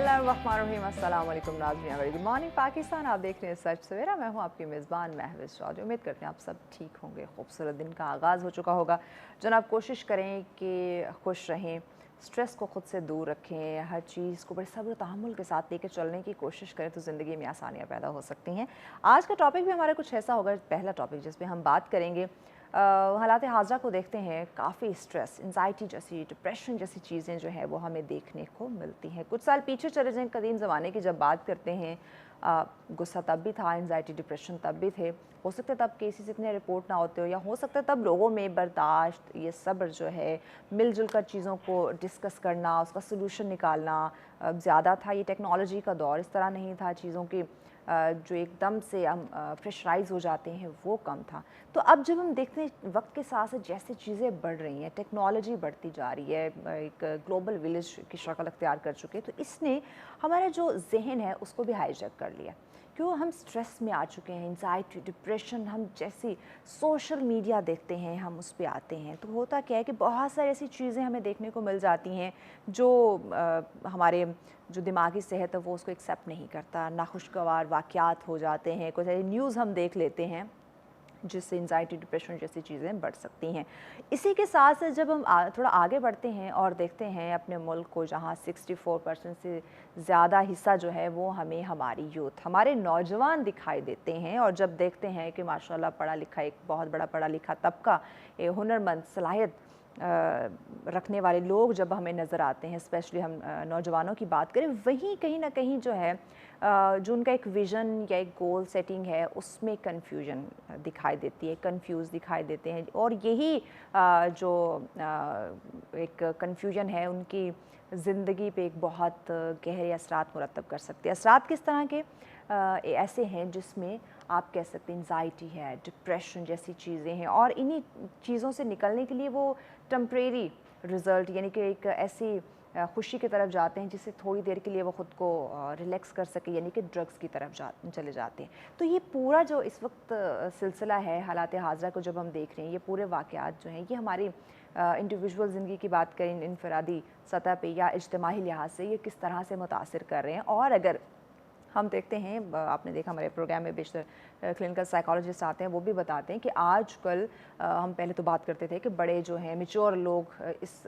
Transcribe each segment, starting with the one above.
बिस्मिल्लाहिर्रहमानिर्रहीम, अस्सलाम वालेकुम नाज़रीन, वेरी गुड मॉर्निंग पाकिस्तान। आप देख रहे हैं सच सवेरा। मैं हूं आपकी मेज़बान महविश चौधरी। उम्मीद करते हैं आप सब ठीक होंगे। खूबसूरत दिन का आगाज़ हो चुका होगा। जनाब, कोशिश करें कि खुश रहें, स्ट्रेस को ख़ुद से दूर रखें, हर चीज़ को बड़े सब्र तहम्मुल के साथ लेकर चलने की कोशिश करें तो ज़िंदगी में आसानियाँ पैदा हो सकती हैं। आज का टॉपिक भी हमारा कुछ ऐसा होगा, पहला टॉपिक जिस पर हम बात करेंगे हालात हाज़िरा को देखते हैं, काफ़ी स्ट्रेस, एंजाइटी जैसी, डिप्रेशन जैसी चीज़ें जो है वो हमें देखने को मिलती हैं। कुछ साल पीछे चले जाएं, कदीम ज़माने की जब बात करते हैं, गुस्सा तब भी था, एंजाइटी डिप्रेशन तब भी थे। हो सकता है तब केसेस इतने रिपोर्ट ना होते हो, या हो सकता है तब लोगों में बर्दाश्त, ये सब्र जो है, मिलजुल कर चीज़ों को डिस्कस करना, उसका सलूशन निकालना ज़्यादा था। ये टेक्नोलॉजी का दौर इस तरह नहीं था, चीज़ों की जो एकदम से हम प्रेशराइज़ हो जाते हैं वो कम था। तो अब जब हम देखते हैं वक्त के साथ साथ जैसे चीज़ें बढ़ रही हैं, टेक्नोलॉजी बढ़ती जा रही है, एक ग्लोबल विलेज की शक्ल अख्तियार कर चुके हैं, तो इसने हमारा जो जहन है उसको भी हाईजैक कर लिया। क्यों हम स्ट्रेस में आ चुके हैं, एंजाइटी, डिप्रेशन, हम जैसी सोशल मीडिया देखते हैं हम उस पर आते हैं। तो होता क्या है कि बहुत सारी ऐसी चीज़ें हमें देखने को मिल जाती हैं जो हमारे जो दिमागी सेहत है वो उसको एक्सेप्ट नहीं करता। नाखुशगवार वाक़यात हो जाते हैं, कुछ ऐसी न्यूज़ हम देख लेते हैं जिससे एंजाइटी, डिप्रेशन जैसी चीज़ें बढ़ सकती हैं। इसी के साथ साथ जब हम थोड़ा आगे बढ़ते हैं और देखते हैं अपने मुल्क को, जहाँ 64% से ज़्यादा हिस्सा जो है वो हमें हमारी यूथ, हमारे नौजवान दिखाई देते हैं। और जब देखते हैं कि माशाल्लाह पढ़ा लिखा, एक बहुत बड़ा पढ़ा लिखा तबका, हुनरमंद, सलाहियत रखने वाले लोग जब हमें नज़र आते हैं, स्पेशली हम नौजवानों की बात करें, वहीं कहीं ना कहीं जो है जो उनका एक विज़न या एक गोल सेटिंग है उसमें कन्फ्यूजन दिखाई देती है, कंफ्यूज दिखाई देते हैं। और यही जो एक कन्फ्यूजन है उनकी ज़िंदगी पे एक बहुत गहरे असरात मुरतब कर सकते हैं। असरात किस तरह के ऐसे हैं जिसमें आप कह सकते हैं एंजाइटी है, डिप्रेशन जैसी चीज़ें हैं, और इन्हीं चीज़ों से निकलने के लिए वो टेम्परेरी रिज़ल्ट, यानी कि एक ऐसी खुशी की तरफ जाते हैं जिससे थोड़ी देर के लिए वो ख़ुद को रिलैक्स कर सके, यानी कि ड्रग्स की तरफ चले जाते हैं। तो ये पूरा जो इस वक्त सिलसिला है हालात हाज़िरा को जब हम देख रहे हैं, ये पूरे वाक़यात जो हैं ये हमारी इंडिविजुअल ज़िंदगी की बात करें, इनफरादी सतह पे या इज्तिमाही लिहाज से ये किस तरह से मुतासिर कर रहे हैं। और अगर हम देखते हैं, आपने देखा हमारे प्रोग्राम में बेशतर क्लिनिकल साइकोलॉजिस्ट आते हैं, वो भी बताते हैं कि आजकल हम पहले तो बात करते थे कि बड़े जो हैं मैच्योर लोग इस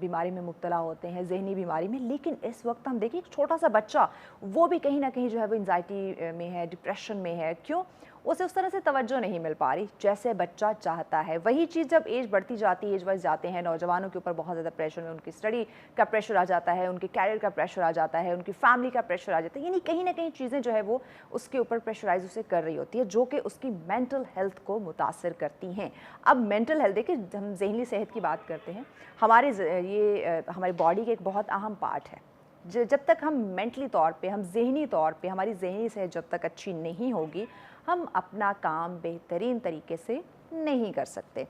बीमारी में मुब्तला होते हैं, जहनी बीमारी में, लेकिन इस वक्त हम देखिए एक छोटा सा बच्चा वो भी कहीं ना कहीं जो है वो एंजाइटी में है, डिप्रेशन में है। क्यों? उसे उस तरह से तवज्जो नहीं मिल पा रही जैसे बच्चा चाहता है। वही चीज़ जब एज बढ़ती जाती है, एज वाइज जाते हैं, नौजवानों के ऊपर बहुत ज़्यादा प्रेशर है, उनकी स्टडी का प्रेशर आ जाता है, उनके कैरियर का प्रेशर आ जाता है, उनकी फैमिली का प्रेशर आ जाता है, यानी कहीं ना कहीं चीज़ें जो है वो उसके ऊपर प्रेशराइज उसे कर रही होती है, जो कि उसकी मेंटल हेल्थ को मुतासर करती हैं। अब मेंटल हेल्थ, देखिए हम जहनी सेहत की बात करते हैं, हमारे ये हमारी बॉडी का एक बहुत अहम पार्ट है। जब तक हम मेंटली तौर पे, हम ज़हनी तौर पे, हमारी ज़हनी सेहत जब तक अच्छी नहीं होगी, हम अपना काम बेहतरीन तरीके से नहीं कर सकते।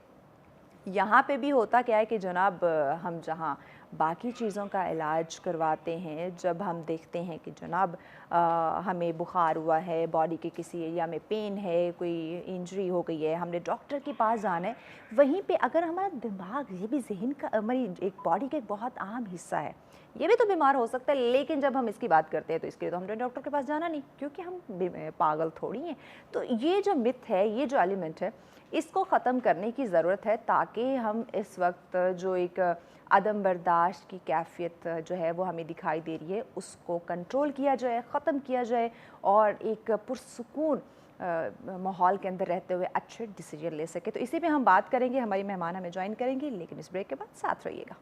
यहाँ पे भी होता क्या है कि जनाब, हम जहाँ बाकी चीज़ों का इलाज करवाते हैं, जब हम देखते हैं कि जनाब हमें बुखार हुआ है, बॉडी के किसी एरिया में पेन है, कोई इंजरी हो गई है, हमने डॉक्टर के पास जाना है, वहीं पे अगर हमारा दिमाग, ये भी जहन का, हमारी एक बॉडी का एक बहुत अहम हिस्सा है, ये भी तो बीमार हो सकता है। लेकिन जब हम इसकी बात करते हैं तो इसके लिए तो हमने डॉक्टर के पास जाना नहीं, क्योंकि हम पागल थोड़ी हैं। तो ये जो मिथ है, ये जो एलिमेंट है, इसको ख़त्म करने की ज़रूरत है, ताकि हम इस वक्त जो एक अदम बर्दाश्त की कैफ़ियत जो है वो हमें दिखाई दे रही है, उसको कंट्रोल किया जाए, ख़त्म किया जाए, और एक पुरसुकून माहौल के अंदर रहते हुए अच्छे डिसीजन ले सके। तो इसी पे हम बात करेंगे, हमारी मेहमान हमें ज्वाइन करेंगे, लेकिन इस ब्रेक के बाद साथ रहिएगा।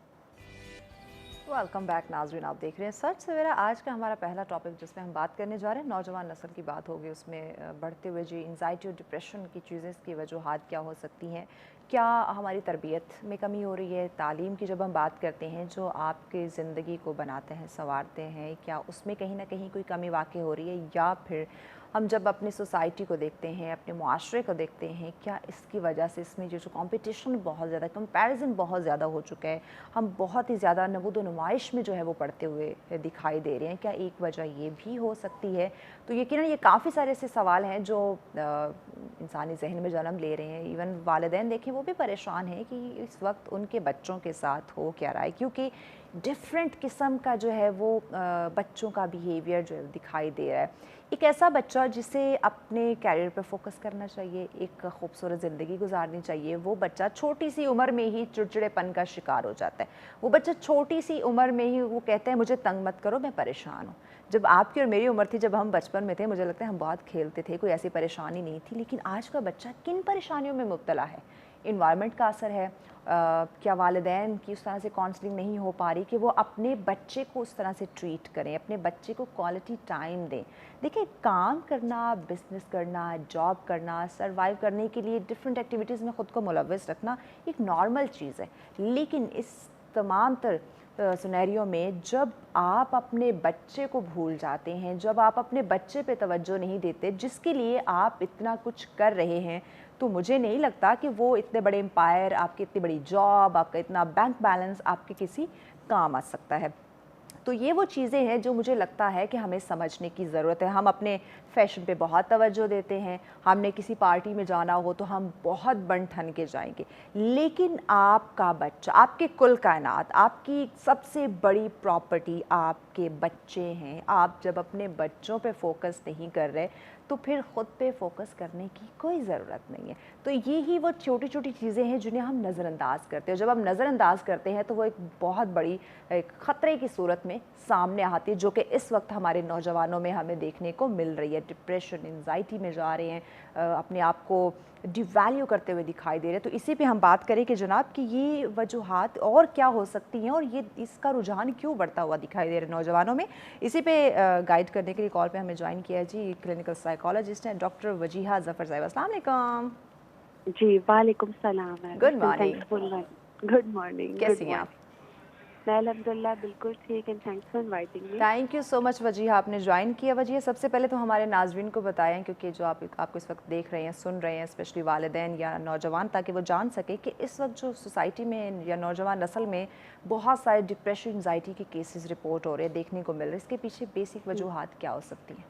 वेलकम बैक नाज़रीन, आप देख रहे हैं सच सवेरा। आज का हमारा पहला टॉपिक जिसमें हम बात करने जा रहे हैं, नौजवान नस्ल की बात होगी। उसमें बढ़ते हुए जो एंजाइटी और डिप्रेशन की चीज़ें, इसकी वजूहात क्या हो सकती हैं, क्या हमारी तरबियत में कमी हो रही है, तालीम की जब हम बात करते हैं जो आपकी ज़िंदगी को बनाते हैं, संवारते हैं, क्या उसमें कहीं ना कहीं कोई कमी वाक़ई हो रही है, या फिर हम जब अपनी सोसाइटी को देखते हैं, अपने मुआशरे को देखते हैं, क्या इसकी वजह से इसमें जो कंपटीशन बहुत ज़्यादा, कंपैरिजन बहुत ज़्यादा हो चुका है, हम बहुत ही ज़्यादा नमूद नुमाइश में जो है वो पढ़ते हुए दिखाई दे रहे हैं, क्या एक वजह ये भी हो सकती है? तो यकीनन ये काफ़ी सारे ऐसे सवाल हैं जो इंसानी जहन में जन्म ले रहे हैं। इवन वालिदैन देखें, वो भी परेशान हैं कि इस वक्त उनके बच्चों के साथ हो क्या रहा है, क्योंकि डिफरेंट किस्म का जो है वो बच्चों का बिहेवियर जो है दिखाई दे रहा है। एक ऐसा बच्चा जिसे अपने कैरियर पर फोकस करना चाहिए, एक खूबसूरत ज़िंदगी गुजारनी चाहिए, वो बच्चा छोटी सी उम्र में ही चिड़चिड़ेपन का शिकार हो जाता है। वो बच्चा छोटी सी उम्र में ही वो कहते हैं मुझे तंग मत करो, मैं परेशान हूँ। जब आपकी और मेरी उम्र थी, जब हम बचपन में थे, मुझे लगता है हम बहुत खेलते थे, कोई ऐसी परेशानी नहीं थी। लेकिन आज का बच्चा किन परेशानियों में मुब्तला है? इन्वायरमेंट का असर है, क्या वालिदैन की उस तरह से काउंसलिंग नहीं हो पा रही कि वो अपने बच्चे को उस तरह से ट्रीट करें, अपने बच्चे को क्वालिटी टाइम दें। देखिए, काम करना, बिजनेस करना, जॉब करना, सर्वाइव करने के लिए डिफरेंट एक्टिविटीज़ में ख़ुद को मुलव्वस रखना एक नॉर्मल चीज़ है। लेकिन इस तमाम तर सिनेरियो में जब आप अपने बच्चे को भूल जाते हैं, जब आप अपने बच्चे पे तवज्जो नहीं देते जिसके लिए आप इतना कुछ कर रहे हैं, तो मुझे नहीं लगता कि वो इतने बड़े एम्पायर, आपकी इतनी बड़ी जॉब, आपका इतना बैंक बैलेंस आपके किसी काम आ सकता है। तो ये वो चीज़ें हैं जो मुझे लगता है कि हमें समझने की ज़रूरत है। हम अपने फ़ैशन पे बहुत तवज्जो देते हैं, हमने किसी पार्टी में जाना हो तो हम बहुत बन ठन के जाएंगे। लेकिन आपका बच्चा, आपके कुल कायनात, आपकी सबसे बड़ी प्रॉपर्टी आपके बच्चे हैं। आप जब अपने बच्चों पे फोकस नहीं कर रहे तो फिर ख़ुद पे फोकस करने की कोई ज़रूरत नहीं है। तो ये ही वो छोटी छोटी चीज़ें हैं जिन्हें हम नज़रअंदाज करते हैं। जब हम नज़रअंदाज करते हैं तो वो एक बहुत बड़ी एक ख़तरे की सूरत में सामने आती है, जो कि इस वक्त हमारे नौजवानों में हमें देखने को मिल रही है। डिप्रेशन, एंजाइटी में जा रहे हैं, अपने आप को डिवैल्यू करते हुए दिखाई दे रहे हैं। तो इसी पे हम बात करें कि जनाब कि ये वजूहात और क्या हो सकती हैं और ये इसका रुझान क्यों बढ़ता हुआ दिखाई दे रहा है नौजवानों में। इसी पे गाइड करने के लिए कॉल पे हमें ज्वाइन किया जी क्लिनिकल साइकोलॉजिस्ट हैं डॉक्टर वजीहा ज़फ़र साहिबा। अस्सलाम वालेकुम। जी, वालेकुम सलाम। Good morning. Good morning. कैसी हैं आप? मैं अल्हम्दुलिल्लाह बिल्कुल ठीक, and thanks for inviting me. Thank you so much Wajiha, आपने ज्वाइन किया। वजीहा, सबसे पहले तो हमारे नाज़रीन को बताएं, क्योंकि जो आपको इस वक्त देख रहे हैं, सुन रहे हैं, स्पेशली वालिदैन या नौजवान, ताकि वो जान सके कि इस वक्त जो सोसाइटी में या नौजवान नस्ल में बहुत सारे डिप्रेशन, एंजाइटी के केसेस रिपोर्ट हो रहे हैं, देखने को मिल रहे हैं, इसके पीछे बेसिक वजूहात क्या हो सकती हैं?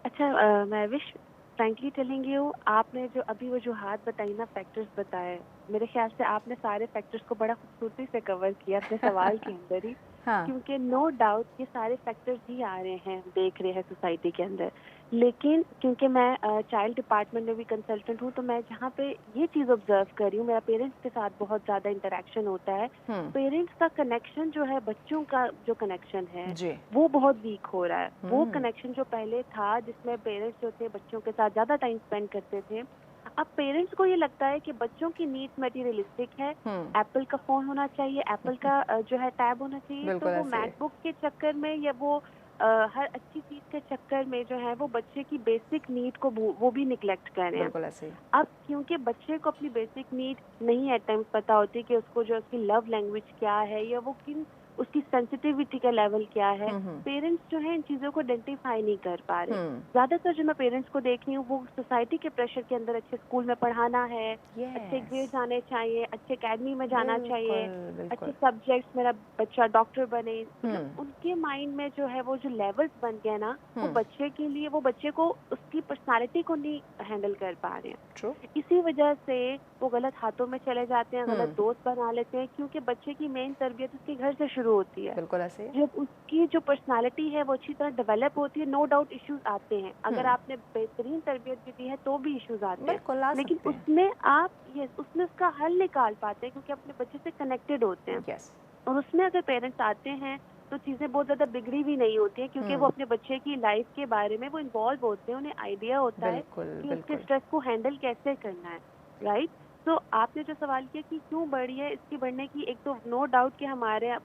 अच्छा, मैं विश फ्रैंकली टेलिंग यू, आपने जो अभी वजूहात बताई ना, फैक्टर्स बताए, मेरे ख्याल से आपने सारे फैक्टर्स को बड़ा खूबसूरती से कवर किया अपने सवाल के अंदर ही। हाँ। क्योंकि नो डाउट ये सारे फैक्टर्स ही आ रहे हैं, देख रहे हैं सोसाइटी के अंदर। लेकिन क्योंकि मैं चाइल्ड डिपार्टमेंट में भी कंसल्टेंट हूँ, तो मैं जहाँ पे ये चीज़ ऑब्जर्व कर रही हूँ, मेरा पेरेंट्स के साथ बहुत ज़्यादा इंटरेक्शन होता है। पेरेंट्स का कनेक्शन जो है, बच्चों का जो कनेक्शन है जी। वो बहुत वीक हो रहा है। वो कनेक्शन जो पहले था, जिसमें पेरेंट्स जो थे बच्चों के साथ ज़्यादा टाइम स्पेंड करते थे, अब पेरेंट्स को ये लगता है कि बच्चों की नीड्स मटेरियलिस्टिक है। एप्पल का फ़ोन होना चाहिए, एप्पल का जो है टैब होना चाहिए, तो वो मैकबुक के चक्कर में या वो हर अच्छी चीज़ के चक्कर में जो है वो बच्चे की बेसिक नीड को वो भी निगलेक्ट कर रहे हैं। बिल्कुल ऐसे ही। अब क्योंकि बच्चे को अपनी बेसिक नीड नहीं एट टाइम्स पता होती कि उसको जो उसकी लव लैंग्वेज क्या है या वो किन उसकी सेंसिटिविटी का लेवल क्या है, पेरेंट्स जो है इन चीज़ों को आइडेंटिफाई नहीं कर पा रहे। ज़्यादातर जो मैं पेरेंट्स को देख रही हूँ, वो सोसाइटी के प्रेशर के अंदर अच्छे स्कूल में पढ़ाना है, अच्छे ग्रेड्स आने चाहिए, अच्छे एकेडमी में जाना चाहिए, अच्छे सब्जेक्ट्स, मेरा बच्चा डॉक्टर बने। मतलब उनके माइंड में जो है वो जो लेवल्स बन गए ना, वो बच्चे के लिए, वो बच्चे को उसकी पर्सनालिटी को नहीं हैंडल कर पा रहे हैं। इसी वजह से वो गलत हाथों में चले जाते हैं, गलत दोस्त बना लेते हैं, क्योंकि बच्चे की मेन तरबियत उसके घर से शुरू होती है। बिल्कुल ऐसे। जब उसकी जो पर्सनालिटी है वो अच्छी तरह डेवलप होती है, नो डाउट इश्यूज आते हैं। अगर आपने बेहतरीन तरबियत भी दी है तो भी इश्यूज आते हैं, लेकिन उसमें उसका हल निकाल पाते हैं, क्योंकि अपने बच्चे से कनेक्टेड होते हैं। और उसमें अगर पेरेंट्स आते हैं तो चीज़ें बहुत ज़्यादा बिगड़ी भी नहीं होती है, क्योंकि वो अपने बच्चे की लाइफ के बारे में वो इन्वॉल्व होते हैं, उन्हें आइडिया होता है कि उसके स्ट्रेस को हैंडल कैसे करना है। राइट। तो आपने जो सवाल किया कि क्यों बढ़ी है, इसकी बढ़ने की एक तो नो डाउट कि हमारे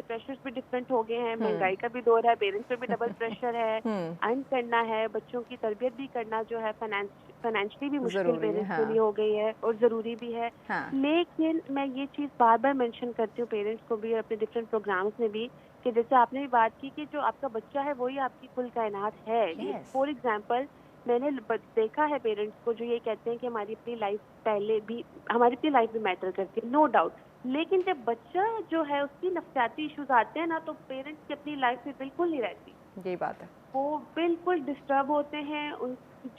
प्रेशर्स भी डिफरेंट हो गए हैं, महंगाई का भी दौर है, पेरेंट्स पे भी डबल प्रेशर है, अर्न करना है, बच्चों की तरबियत भी करना जो है फाइनेंशियली भी मुश्किल पेरेंट्स के लिए हो गई है और ज़रूरी भी है। लेकिन मैं ये चीज़ बार बार मेंशन करती हूँ पेरेंट्स को भी, अपने डिफरेंट प्रोग्राम्स में भी, कि जैसे आपने भी बात की कि जो आपका बच्चा है वही आपकी कुल कायनात है। फॉर एग्जाम्पल, मैंने देखा है पेरेंट्स को जो ये कहते हैं कि हमारी अपनी लाइफ हमारी अपनी लाइफ भी मैटर करती है, नो डाउट। लेकिन जब बच्चा जो है उसकी नफ्सियाती इश्यूज आते हैं ना, तो पेरेंट्स की अपनी लाइफ में बिल्कुल नहीं रहती। यही बात है। वो बिल्कुल डिस्टर्ब होते हैं,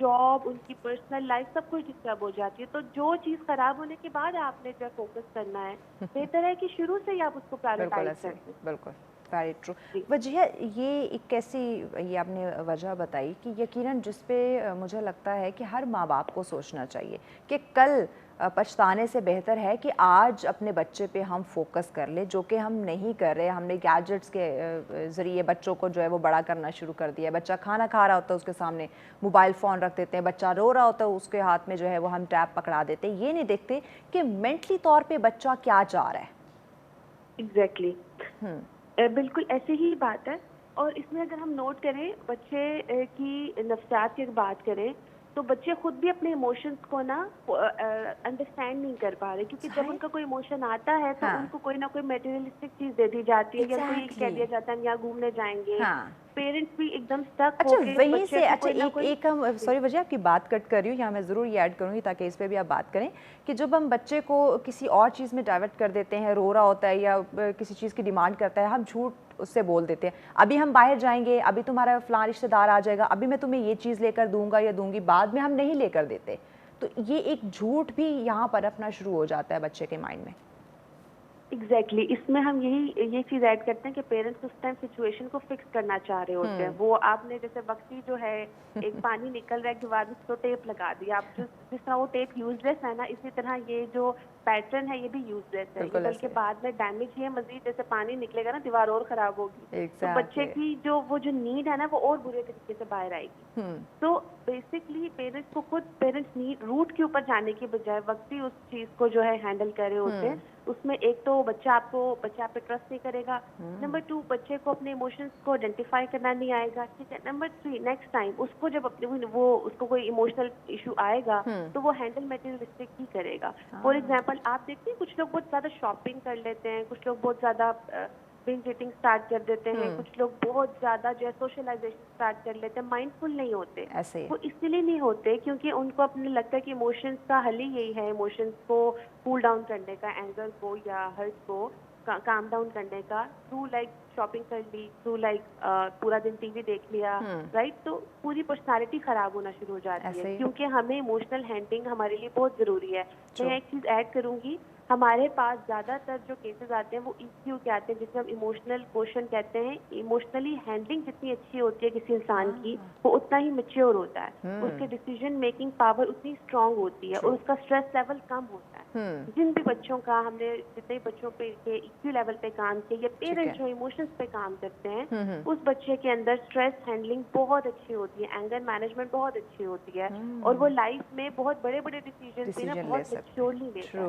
जॉब, उनकी पर्सनल लाइफ सब कुछ डिस्टर्ब हो जाती है। तो जो चीज़ खराब होने के बाद आपने जो फोकस करना है, बेहतर है कि शुरू से ही आप उसको प्रायोरिटाइज कर दें। बिल्कुल, वेरी ट्रू। वजह ये एक कैसी, ये आपने वजह बताई कि यकीनन जिस पे मुझे लगता है कि हर माँ बाप को सोचना चाहिए कि कल पछताने से बेहतर है कि आज अपने बच्चे पे हम फोकस कर ले, जो कि हम नहीं कर रहे। हमने गैजेट्स के ज़रिए बच्चों को जो है वो बड़ा करना शुरू कर दिया है। बच्चा खाना खा रहा होता है, उसके सामने मोबाइल फ़ोन रख देते हैं। बच्चा रो रहा होता है, उसके हाथ में जो है वो हम टैब पकड़ा देते हैं। ये नहीं देखते कि मेंटली तौर पे बच्चा क्या चाह रहा है। एग्जैक्टली बिल्कुल ऐसे ही बात है। और इसमें अगर हम नोट करें बच्चे की नफ्सियात की बात करें, तो बच्चे खुद भी अपने इमोशंस को ना अंडरस्टैंड नहीं कर पा रहे, क्योंकि जब उनका कोई इमोशन आता है तो उनको कोई ना कोई मटेरियलिस्टिक चीज दे दी जाती है, या कोई कह दिया जाता है यहाँ घूमने जाएंगे। पेरेंट्स भी एकदम स्टक अच्छा वहीं से एक हम सॉरी वजह आपकी बात कट कर रही हूँ, यहाँ मैं ज़रूर ये ऐड करूँगी ताकि इस पर भी आप बात करें कि जब हम बच्चे को किसी और चीज़ में डाइवर्ट कर देते हैं, रो रहा होता है या किसी चीज़ की डिमांड करता है, हम झूठ उससे बोल देते हैं, अभी हम बाहर जाएंगे, अभी तुम्हारा फलां रिश्तेदार आ जाएगा, अभी मैं तुम्हें ये चीज़ लेकर दूंगा या दूंगी, बाद में हम नहीं लेकर देते। तो ये एक झूठ भी यहाँ पर अपना शुरू हो जाता है बच्चे के माइंड में। एग्जैक्टली इसमें हम ये चीज ऐड करते हैं कि पेरेंट्स उस टाइम सिचुएशन को फिक्स करना चाह रहे होते हैं। वो आपने जैसे वक्ती जो है एक पानी निकल रहा है दीवार में तो टेप लगा दिया, आप जिस तरह वो टेप यूजलेस है ना, इसी तरह ये जो पैटर्न है ये भी यूजलेस है, बल्कि बाद में डैमेज ही है मजीद। जैसे पानी निकलेगा ना दीवार और खराब होगी, तो बच्चे की वो जो नीड है ना वो और बुरे तरीके से बाहर आएगी। तो बेसिकली पेरेंट्स को खुद पेरेंट्स नीड रूट के ऊपर जाने के बजाय वक्ती उस चीज को जो है हैंडल करे होते हैं। उसमें एक तो बच्चा आप पे ट्रस्ट नहीं करेगा, नंबर 2 बच्चे को अपने इमोशंस को आइडेंटिफाई करना नहीं आएगा, ठीक है। नंबर 3 नेक्स्ट टाइम उसको जब अपने उसको कोई इमोशनल इशू आएगा तो वो हैंडल मटेरियलिस्टिक ही करेगा। फॉर एग्जांपल आप देखते हैं कुछ लोग बहुत ज्यादा शॉपिंग कर लेते हैं, कुछ लोग बहुत ज्यादा बिंज ईटिंग स्टार्ट कर देते हैं, कुछ लोग बहुत ज्यादा जो है सोशलाइजेशन स्टार्ट कर लेते हैं, माइंडफुल नहीं होते। वो इसलिए नहीं होते क्योंकि उनको अपने लगता है कि इमोशंस का हल ही यही है, इमोशंस को कूल डाउन करने का, एंगर को या हर्ट को काम डाउन करने का, थ्रू लाइक शॉपिंग कर ली, थ्रू लाइक पूरा दिन टीवी देख लिया, राइट। तो पूरी पर्सनालिटी खराब होना शुरू हो जाती है, क्योंकि हमें इमोशनल हैंडलिंग हमारे लिए बहुत जरूरी है। मैं एक चीज ऐड करूंगी, हमारे पास ज्यादातर जो केसेस आते हैं वो EQ के आते हैं, जिसे हम इमोशनल क्वेश्चन कहते हैं। इमोशनली हैंडलिंग जितनी अच्छी होती है किसी इंसान की, वो उतना ही मैच्योर होता है, उसके डिसीजन मेकिंग पावर उतनी स्ट्रांग होती है और उसका स्ट्रेस लेवल कम होता है। जिन भी बच्चों का हमने जितने बच्चों पे के EQ लेवल पे काम किया, या पेरेंट्स जो इमोशंस पे काम करते हैं, उस बच्चे के अंदर स्ट्रेस हैंडलिंग बहुत अच्छी होती है, एंगर मैनेजमेंट बहुत अच्छी होती है, और वो लाइफ में बहुत बड़े बड़े डिसीजन बहुत मैच्योरली लेता है।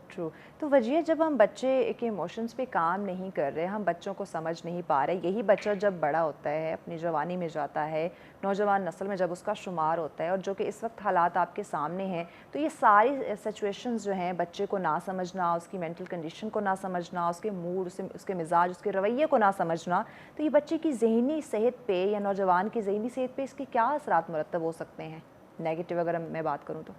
ट्रू। तो वजह जब हम बच्चे के इमोशंस पे काम नहीं कर रहे, हम बच्चों को समझ नहीं पा रहे, यही बच्चा जब बड़ा होता है, अपनी जवानी में जाता है, नौजवान नस्ल में जब उसका शुमार होता है, और जो कि इस वक्त हालात आपके सामने हैं, तो ये सारी सिचुएशंस जो हैं, बच्चे को ना समझना, उसकी मेंटल कंडीशन को ना समझना, उसके मूड, उसके मिजाज, उसके रवैये को ना समझना, तो ये बच्चे की जहनी सेहत पे या नौजवान की जहनी सेहत पे इसके क्या असरात मुरतब हो सकते हैं नेगेटिव, अगर मैं बात करूँ तो?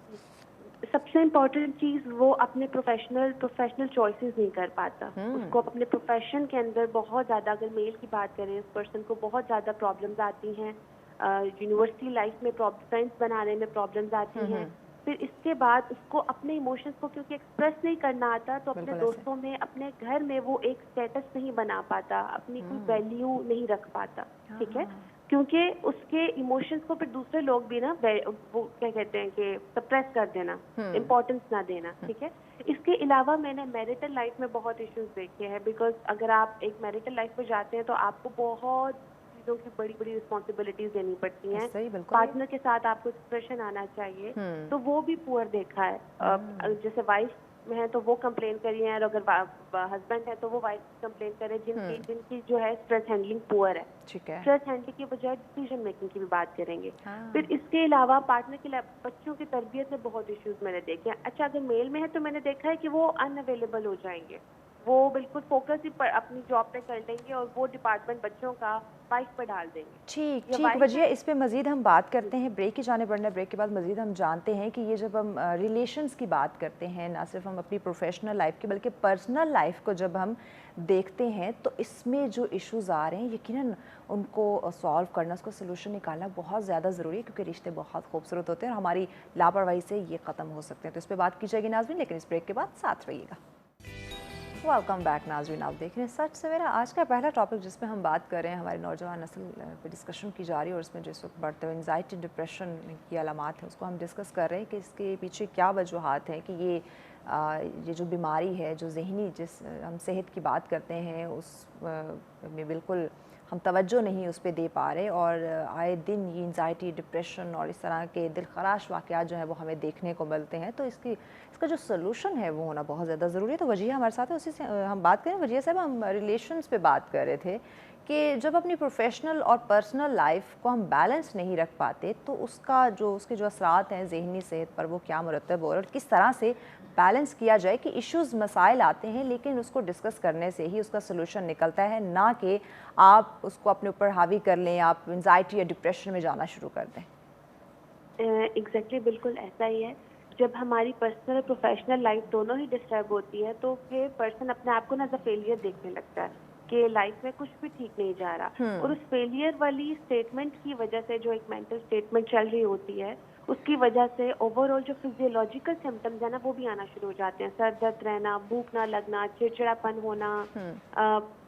सबसे इम्पोर्टेंट चीज वो अपने प्रोफेशनल चॉइसेस नहीं कर पाता। उसको अपने प्रोफेशन के अंदर बहुत ज्यादा, अगर मेल की बात करें, उस पर्सन को बहुत ज्यादा प्रॉब्लम्स आती हैं, यूनिवर्सिटी लाइफ में फ्रेंड्स बनाने में प्रॉब्लम्स आती हैं। फिर इसके बाद उसको अपने इमोशंस को क्योंकि एक्सप्रेस नहीं करना आता, तो अपने दोस्तों में, अपने घर में वो एक स्टेटस नहीं बना पाता, अपनी कोई वैल्यू नहीं रख पाता, ठीक है, क्योंकि उसके इमोशंस को फिर दूसरे लोग भी ना वो क्या कहते हैं कि सप्रेस कर देना, इम्पोर्टेंस ना देना, ठीक है। इसके अलावा मैंने मैरिटल लाइफ में बहुत इश्यूज देखे हैं, बिकॉज अगर आप एक मैरिटल लाइफ में जाते हैं तो आपको बहुत चीज़ों की बड़ी बड़ी रिस्पॉन्सिबिलिटीज देनी पड़ती हैं। पार्टनर के साथ आपको एक्सप्रेशन आना चाहिए, तो वो भी पुअर देखा है। जैसे वाइफ में है तो वो कंप्लेन करिए, और अगर हस्बैंड है तो वो वाइफ कंप्लेन करे, जिनकी जो है स्ट्रेस हैंडलिंग पुअर है। स्ट्रेस हैंडलिंग की बजाय डिसीजन मेकिंग की भी बात करेंगे। फिर इसके अलावा पार्टनर के बच्चों की तरबियत में बहुत इश्यूज मैंने देखे हैं। अच्छा, अगर मेल में है तो मैंने देखा है कि वो अनअवेलेबल हो जाएंगे, वो बिल्कुल फोकस ही अपनी जॉब पे कर लेंगे और वो डिपार्टमेंट बच्चों का वाइफ पर डाल देंगे। ठीक ठीक वजिया, इस पे मज़ीद हम बात करते हैं, ब्रेक की जाने पड़ना। ब्रेक के बाद मज़ीद हम जानते हैं कि ये जब हम रिलेशंस की बात करते हैं, ना सिर्फ हम अपनी प्रोफेशनल लाइफ की बल्कि पर्सनल लाइफ को जब हम देखते हैं तो इसमें जो इश्यूज़ आ रहे हैं यकीनन उनको सॉल्व करना, उसका सोल्यूशन निकालना बहुत ज़्यादा ज़रूरी है, क्योंकि रिश्ते बहुत खूबसूरत होते हैं और हमारी लापरवाही से ये ख़त्म हो सकते हैं। तो इस पर बात की जाएगी नाज़रीन, लेकिन इस ब्रेक के बाद साथ रहिएगा। वेलकम बैक नाज़रीन, आप देख रहे हैं सच सवेरा। आज का पहला टॉपिक जिस पे हम बात कर रहे हैं, हमारी नौजवान नस्ल पे डिस्कशन की जा रही है और इसमें जिस वक्त बढ़ते हुए एंजाइटी डिप्रेशन की अलामात है उसको हम डिस्कस कर रहे हैं कि इसके पीछे क्या वजूहात हैं कि ये जो बीमारी है, जो जहनी जिस हम सेहत की बात करते हैं उस में बिल्कुल हम तवज्जो नहीं उस पर दे पा रहे और आए दिन ये एंजाइटी डिप्रेशन और इस तरह के दिलखराश वाक़यात जो है वो हमें देखने को मिलते हैं। तो इसका जो सलूशन है वो होना बहुत ज़्यादा ज़रूरी है। तो वजिया हमारे साथ है, उसी से हम बात करें। वजिया साहब, हम रिलेशंस पे बात कर रहे थे कि जब अपनी प्रोफेशनल और पर्सनल लाइफ को हम बैलेंस नहीं रख पाते तो उसके जो असरात हैं ज़हनी सेहत पर वो क्या मुरतब हो रहे और किस तरह से बैलेंस किया जाए कि इश्यूज़ मसाइल आते हैं लेकिन उसको डिस्कस करने से ही उसका सलूशन निकलता है, ना कि आप उसको अपने ऊपर हावी कर लें, आप एंजाइटी या डिप्रेशन में जाना शुरू कर दें। एग्जैक्टली बिल्कुल ऐसा ही है। जब हमारी पर्सनल और प्रोफेशनल लाइफ दोनों ही डिस्टर्ब होती है तो फिर पर्सन अपने आप को ना एज अ फेलियर देखने लगता है कि लाइफ में कुछ भी ठीक नहीं जा रहा। और उस फेलियर वाली स्टेटमेंट की वजह से जो एक मेंटल स्टेटमेंट चल रही होती है उसकी वजह से ओवरऑल जो फिजियोलॉजिकल सिम्टम्स है ना वो भी आना शुरू हो जाते हैं। सर दर्द रहना, भूख ना लगना, चिड़चिड़ापन होना,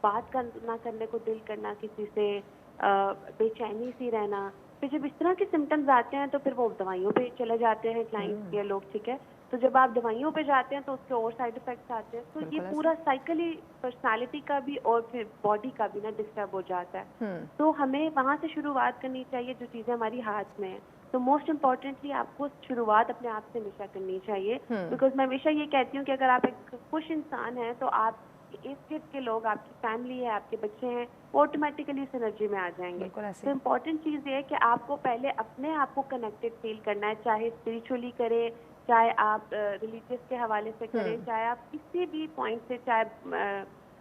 बात ना करने को दिल करना किसी से, बेचैनी सी रहना। फिर जब इस तरह के सिम्टम्स आते हैं तो फिर वो दवाइयों पे चले जाते हैं क्लाइंट्स के लोग, ठीक है। तो जब आप दवाइयों पे जाते हैं तो उसके और साइड इफेक्ट्स आते हैं। तो ये पूरा साइकिल ही पर्सनालिटी का भी और फिर बॉडी का भी ना डिस्टर्ब हो जाता है। तो हमें वहाँ से शुरुआत करनी चाहिए जो चीज़ें हमारी हाथ में है। तो मोस्ट इम्पॉर्टेंटली आपको शुरुआत अपने आप से हमेशा करनी चाहिए। बिकॉज मैं हमेशा ये कहती हूँ कि अगर आप एक खुश इंसान हैं तो आप इस किट के लोग, आपकी फैमिली है, आपके बच्चे हैं, वो ऑटोमेटिकली इस एनर्जी में आ जाएंगे। तो इम्पोर्टेंट चीज़ ये है कि आपको पहले अपने आप को कनेक्टेड फील करना है, चाहे स्पिरिचुअली करें, चाहे आप रिलीजियस के हवाले से करें, चाहे आप किसी भी पॉइंट से, चाहे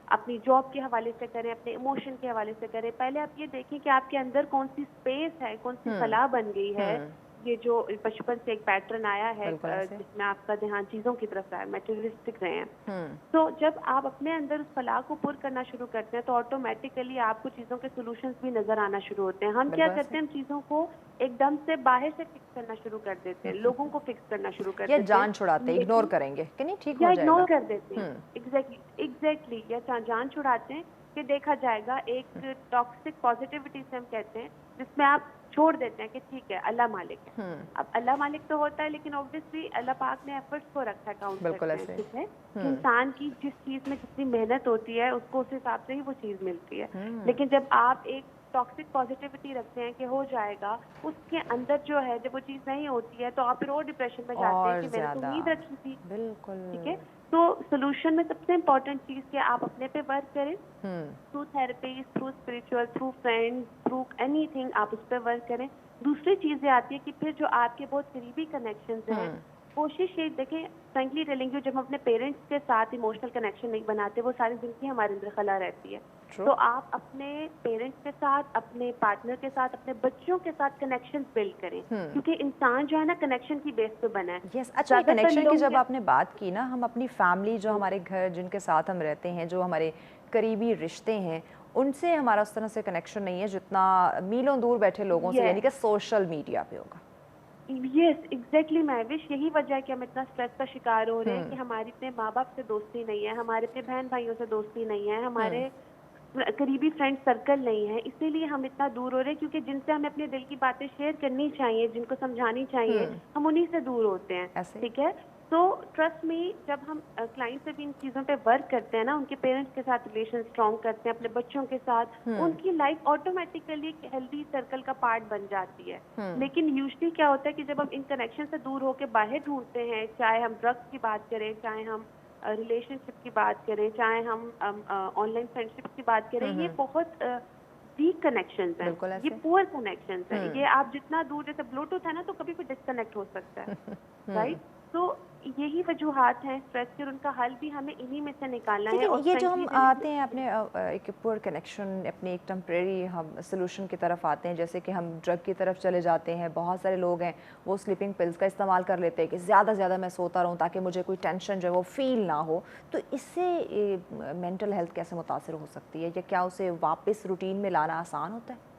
अपनी जॉब के हवाले से करें, अपने इमोशन के हवाले से करें। पहले आप ये देखें कि आपके अंदर कौन सी स्पेस है, कौन सी कला बन गई है। ये जो बचपन से एक पैटर्न आया है जिसमें आपका ध्यान चीजों की तरफ है, मटेरियलिस्टिक रहे हैं। तो जब आप अपने अंदर उस फलाह को पुर करना शुरू करते हैं तो ऑटोमेटिकली आपको चीजों के सॉल्यूशंस भी नजर आना शुरू होते हैं। हम क्या करते हैं, हम चीजों को एकदम से बाहर से फिक्स करना शुरू कर देते हैं, लोगों को फिक्स करना शुरू कर देते हैं, जान छुड़ाते हैं, इग्नोर करेंगे कि नहीं ठीक हो जाएगा, इग्नोर कर देते हैं। एग्जैक्टली या जान छुड़ाते हैं कि देखा जाएगा। एक टॉक्सिक पॉजिटिविटी से हम कहते हैं जिसमें आप छोड़ देते हैं कि ठीक है अल्लाह मालिक है। अब अल्लाह मालिक तो होता है लेकिन ऑब्वियसली अल्लाह पाक ने एफर्ट्स को रखा है काउंट करते हैं, ठीक है। इंसान की जिस चीज में जितनी मेहनत होती है उसको उस हिसाब से ही वो चीज मिलती है। लेकिन जब आप एक टॉक्सिक पॉजिटिविटी रखते हैं कि हो जाएगा, उसके अंदर जो है जब वो चीज नहीं होती है तो आप फिर और डिप्रेशन में जाते हैं कि मैंने तो उम्मीद रखी थी। बिल्कुल, ठीक है। तो सोल्यूशन में सबसे इम्पोर्टेंट चीज कि आप अपने पे वर्क करें, through therapy, through spiritual, through friends, through anything आप उस पर वर्क करें। दूसरी चीजें आती है कि फिर जो आपके बहुत करीबी कनेक्शंस हैं, कोशिश ये देखें, फ्रेंकली टेलिंग यू, जब हम अपने पेरेंट्स के साथ इमोशनल कनेक्शन नहीं बनाते वो सारी जिंदगी हमारे अंदर खला रहती है। तो आप अपने पेरेंट्स के साथ, अपने पार्टनर के साथ, अपने बच्चों के साथ कनेक्शन बिल्ड करें, क्योंकि इंसान जो है ना कनेक्शन की बेस पे बना है। अच्छा, कनेक्शन की जब आपने बात की ना, हम अपनी फैमिली, जो हमारे घर जिनके साथ हम रहते हैं, जो हमारे करीबी रिश्ते हैं, उनसे हमारा उस तरह से कनेक्शन नहीं है जितना मीलों दूर बैठे लोगों से, यानी कि सोशल मीडिया पे होगा। यस एग्जैक्टली महविश, यही वजह है कि हम इतना स्ट्रेस का शिकार हो रहे हैं कि हमारी अपने माँ बाप से दोस्ती नहीं है, हमारे अपने बहन भाइयों से दोस्ती नहीं है, हमारे करीबी फ्रेंड सर्कल नहीं है। इसीलिए हम इतना दूर हो रहे हैं, क्योंकि जिनसे हमें अपने दिल की बातें शेयर करनी चाहिए, जिनको समझानी चाहिए, हम उन्हीं से दूर होते हैं, ठीक है। तो ट्रस्ट मी, जब हम क्लाइंट से भी इन चीज़ों पे वर्क करते हैं ना, उनके पेरेंट्स के साथ रिलेशन स्ट्रॉन्ग करते हैं, अपने बच्चों के साथ, उनकी लाइफ ऑटोमेटिकली एक हेल्दी सर्कल का पार्ट बन जाती है। लेकिन यूजुअली क्या होता है कि जब हम इन कनेक्शन से दूर होकर बाहर ढूंढते हैं, चाहे हम ड्रग्स की बात करें, चाहे हम रिलेशनशिप की बात करें, चाहे हम ऑनलाइन फ्रेंडशिप की बात करें, ये बहुत वीक कनेक्शंस हैं, ये पुअर कनेक्शंस हैं। ये आप जितना दूर, जैसे ब्लूटूथ है ना, तो कभी भी डिस्कनेक्ट हो सकता है, राइट। तो यही वजूहात हैं स्ट्रेस के, और उनका हल भी हमें इन्हीं में से निकालना है। और ये जो हम आते हैं अपने एक पुअर कनेक्शन, अपने एक टेम्परेरी हम सोल्यूशन की तरफ आते हैं, जैसे कि हम ड्रग की तरफ चले जाते हैं। बहुत सारे लोग हैं वो स्लीपिंग पिल्स का इस्तेमाल कर लेते हैं कि ज़्यादा से ज़्यादा मैं सोता रहूं ताकि मुझे कोई टेंशन जो है वो फील ना हो। तो इससे मेंटल हेल्थ कैसे मुतासर हो सकती है, या क्या उसे वापस रूटीन में लाना आसान होता है?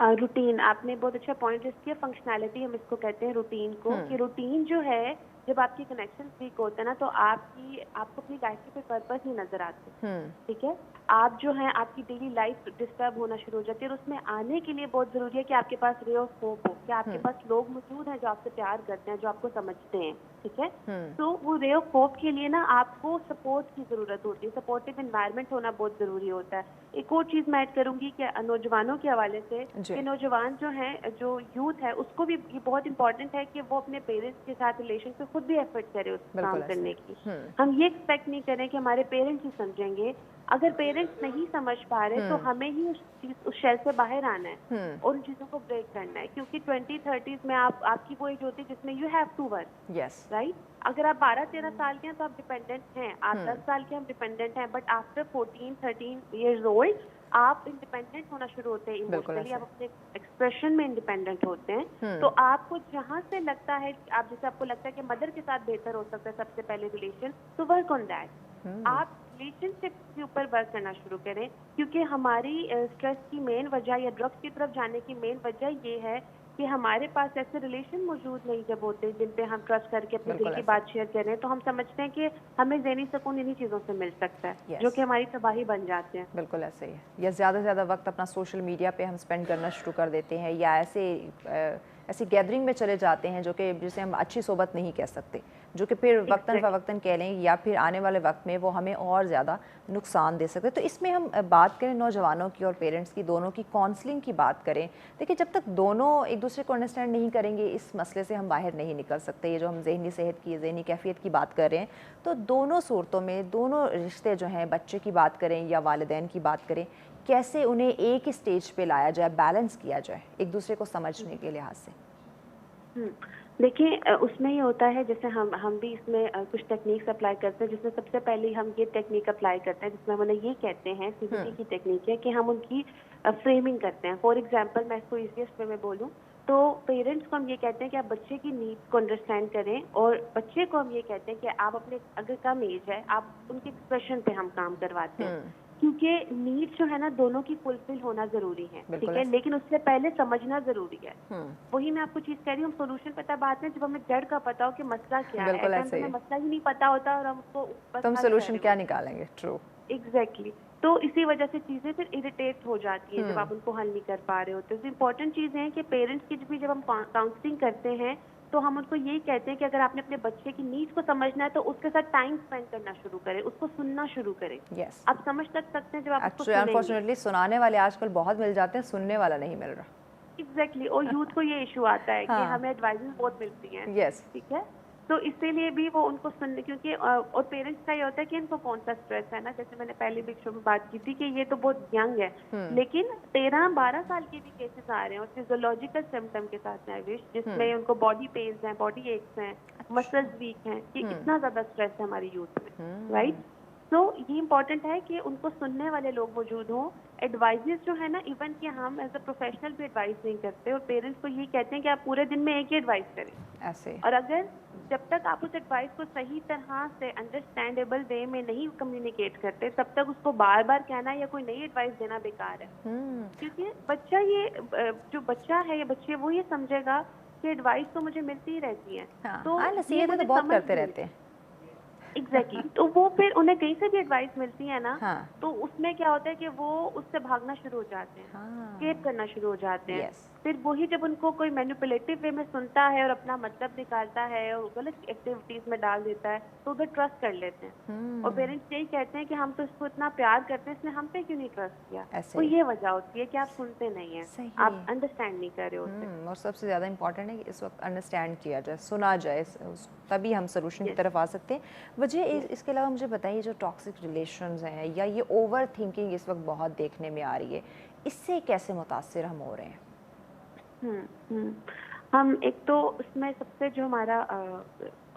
रूटीन, आपने बहुत अच्छा पॉइंट रेज़ किया। फंक्शनैलिटी हम इसको कहते हैं रूटीन को, कि रूटीन जो है, जब आपके कनेक्शन वीक होते हैं ना, तो आपको अपनी लाइफ के कोई पर्पस नहीं नजर आते। ठीक है, आप जो है आपकी डेली लाइफ डिस्टर्ब होना शुरू हो जाती है। और उसमें आने के लिए बहुत जरूरी है कि आपके पास रे ऑफ होप हो, कि आपके पास लोग मौजूद हैं जो आपसे प्यार करते हैं, जो आपको समझते हैं। ठीक है, तो वो रे ऑफ होप के लिए ना आपको सपोर्ट की जरूरत होती है, सपोर्टिव एनवायरनमेंट होना बहुत जरूरी होता है। एक और चीज मैं ऐड करूंगी कि नौजवानों के हवाले से, कि नौजवान जो है, जो यूथ है, उसको भी ये बहुत इंपॉर्टेंट है कि वो अपने पेरेंट्स के साथ रिलेशन पे खुद भी एफर्ट करे उस काम करने की। हम ये एक्सपेक्ट नहीं करें कि हमारे पेरेंट्स ही समझेंगे। अगर पेरेंट्स नहीं समझ पा रहे तो हमें ही उस शेल से बाहर आना है और उन चीजों को ब्रेक करना है। क्योंकि 20-30s में आपकी वो एज होती है जिसमें you have to work, right. अगर आप 12-13 साल के हैं तो आप डिपेंडेंट हैं, आप 10 साल के हम डिपेंडेंट हैं, बट आफ्टर 14-13 ईयर्स ओल्ड आप इंडिपेंडेंट होना शुरू होते हैं इमोशनली, आप अपने एक्सप्रेशन में इंडिपेंडेंट होते हैं। तो आपको जहाँ से लगता है, आप जैसे आपको लगता है कि मदर के साथ बेहतर हो सकता है सबसे पहले रिलेशन, तो वर्क ऑन दैट। आप रिलेशनशिप के ऊपर वर्क करना शुरू करें, क्योंकि हमारी स्ट्रेस की मेन वजह या ड्रग्स की तरफ जाने की मेन वजह ये है कि हमारे पास ऐसे रिलेशन मौजूद नहीं जब होते जिन पे हम ट्रस्ट करके अपने दिल की बात शेयर करें, तो हम समझते हैं कि हमें ज़हनी सुकून इन्हीं चीज़ों से मिल सकता है, जो कि हमारी तबाही बन जाते हैं। बिल्कुल ऐसे ही है। या ज़्यादा से ज़्यादा वक्त अपना सोशल मीडिया पे हम स्पेंड करना शुरू कर देते हैं, या ऐसी गैदरिंग में चले जाते हैं जो कि जिसे हम अच्छी सोबत नहीं कह सकते, जो कि फिर वक्तन फ़वक्तन कह लें, या फिर आने वाले वक्त में वो हमें और ज़्यादा नुकसान दे सकते हैं। तो इसमें हम बात करें नौजवानों की और पेरेंट्स की, दोनों की काउंसलिंग की बात करें। देखिए, जब तक दोनों एक दूसरे को अंडरस्टैंड नहीं करेंगे, इस मसले से हम बाहर नहीं निकल सकते। ये जो हम ज़हनी सेहत की, ज़हनी कैफियत की बात कर रहे हैं, तो दोनों सूरतों में दोनों रिश्ते जो हैं, बच्चे की बात करें या वालिदैन की बात करें, कैसे उन्हें एक ही स्टेज पे लाया जाए, बैलेंस किया जाए एक दूसरे को समझने के लिहाज से। देखिए, उसमें ये होता है, जैसे हम भी इसमें कुछ टेक्निक्स अप्लाई करते हैं, जिसमें सबसे पहले हम ये टेक्निक अप्लाई करते हैं जिसमें हम उन्हें ये कहते हैं, सीबीटी की टेक्निक है, कि हम उनकी फ्रेमिंग करते हैं। फॉर एग्जांपल, मैं इसको ईजीएस्ट वे में बोलूँ तो पेरेंट्स को हम ये कहते हैं कि आप बच्चे की नीड्स को अंडरस्टैंड करें, और बच्चे को हम ये कहते हैं कि आप अपने, अगर कम एज है, आप उनके एक्सप्रेशन पे हम काम करवाते हैं। क्योंकि नीड जो है ना, दोनों की फुलफिल होना जरूरी है, ठीक है, लेकिन उससे पहले समझना जरूरी है। वही मैं आपको चीज कह रही हूँ, हम सोल्यूशन पता बात है जब हमें जड़ का पता हो कि मसला क्या है। हमें मसला ही नहीं पता होता और हम उसको बस हम सोल्यूशन क्या निकालेंगे। True, exactly. तो इसी वजह से चीजें फिर इरिटेट हो जाती हैं जब आप उनको हल नहीं कर पा रहे होते। तो इम्पोर्टेंट चीज है कि पेरेंट्स की भी जब हम काउंसलिंग करते हैं तो हम उनको यही कहते हैं कि अगर आपने अपने बच्चे की नीड्स को समझना है तो उसके साथ टाइम स्पेंड करना शुरू करें, उसको सुनना शुरू करें। आप समझ सकते हैं जब आप उसको सुनेंगे। अनफॉर्चुनेटली सुनाने वाले आजकल बहुत मिल जाते हैं, सुनने वाला नहीं मिल रहा। एग्जैक्टली, और यूथ को ये इशू आता है कि हमें एडवाइजेस बहुत मिलती हैं। ठीक है, तो इसीलिए भी वो उनको सुनने, क्योंकि और पेरेंट्स का ये होता है कि इनको कौन सा स्ट्रेस है ना, जैसे मैंने पहले भी शो में बात की थी कि ये तो बहुत यंग है, लेकिन 13-12 साल के भी केसेस आ रहे हैं और फिजियोलॉजिकल सिम्टम के साथ नैविश, जिसमें उनको बॉडी पेन्स हैं, बॉडी एक्स हैं, मसल्स वीक हैं, कि इतना ज्यादा स्ट्रेस है हमारी यूथ में, राइट। तो ये इम्पोर्टेंट है कि उनको सुनने वाले लोग मौजूद हों। एडवाइजेस जो है ना, इवन कि हम एज अ प्रोफेशनल भी एडवाइस नहीं करते, और पेरेंट्स को ये कहते हैं कि आप पूरे दिन में एक ही एडवाइस करें ऐसे। और अगर जब तक आप उस एडवाइस को सही तरह से अंडरस्टैंडेबल वे में नहीं कम्युनिकेट करते, तब तक उसको बार बार कहना या कोई नई एडवाइस देना बेकार है। क्योंकि बच्चा, ये जो बच्चा है, ये बच्चे वो ये समझेगा कि एडवाइस तो मुझे मिलती ही रहती है। तो नसीहत तो बहुत करते रहते हैं। एग्जैक्टली तो वो फिर उन्हें कहीं से भी एडवाइस मिलती है ना, तो उसमें क्या होता है कि वो उससे भागना शुरू हो जाते हैं, स्केप करना शुरू हो जाते हैं। फिर वही जब उनको कोई मैनिपुलेटिव वे में सुनता है और अपना मतलब निकालता है और गलत एक्टिविटीज में डाल देता है, तो उधर ट्रस्ट कर लेते हैं। और पेरेंट्स यही कहते हैं कि हम तो इसको इतना प्यार करते हैं, इसने हम पे क्यों नहीं ट्रस्ट किया। तो ये वजह होती है कि आप सुनते नहीं हैं, आप अंडरस्टैंड नहीं कर रहे होते। और सबसे ज़्यादा इंपॉर्टेंट है कि इस वक्त अंडरस्टैंड किया जाए, सुना जाए, तभी हम सोल्यूशन की तरफ आ सकते हैं। वजह इसके अलावा मुझे बताइए, जो टॉक्सिक रिलेशंस हैं या ये ओवर थिंकिंग इस वक्त बहुत देखने में आ रही है, इससे कैसे मुतासिर हम हो रहे हैं? हम एक तो उसमें सबसे जो हमारा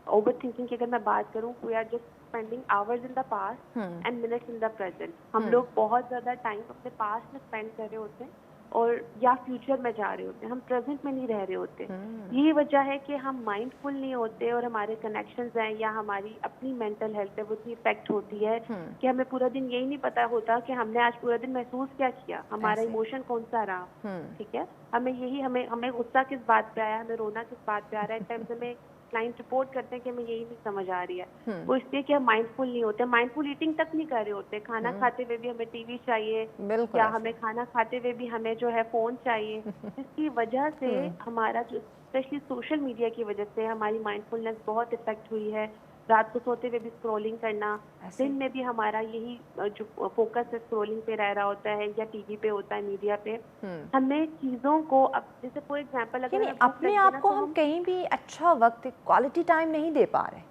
ओवर थिंकिंग की अगर मैं बात करूँ, we are just spending hours in the past and minutes in the present. हम लोग बहुत ज़्यादा टाइम अपने पास्ट में स्पेंड कर रहे होते हैं और या फ्यूचर में जा रहे होते हैं, हम प्रेजेंट में नहीं रह रहे होते। यही वजह है कि हम माइंडफुल नहीं होते और हमारे कनेक्शंस हैं या हमारी अपनी मेंटल हेल्थ है वो इतनी इफेक्ट होती है कि हमें पूरा दिन यही नहीं पता होता कि हमने आज पूरा दिन महसूस क्या किया, हमारा इमोशन कौन सा रहा। ठीक है, हमें गुस्सा किस बात पे आया, हमें रोना किस बात पे आ रहा है। टाइम्स हमें क्लाइंट रिपोर्ट करते हैं कि हमें यही नहीं समझ आ रही है। वो इसलिए कि हम माइंडफुल नहीं होते, माइंडफुल ईटिंग तक नहीं कर रहे होते। खाना खाते हुए भी हमें टीवी चाहिए या हमें खाना खाते हुए भी हमें जो है फोन चाहिए, जिसकी वजह से हमारा जो स्पेशली सोशल मीडिया की वजह से हमारी माइंडफुलनेस बहुत इफेक्ट हुई है। रात को सोते हुए भी स्क्रॉलिंग करना, दिन में भी हमारा यही जो फोकस है स्क्रॉलिंग पे रह रहा होता है या टीवी पे होता है, मीडिया पे। हमें चीजों को अब जैसे फॉर एग्जांपल अगर अपने आप को हम कहीं भी अच्छा वक्त क्वालिटी टाइम नहीं दे पा रहे।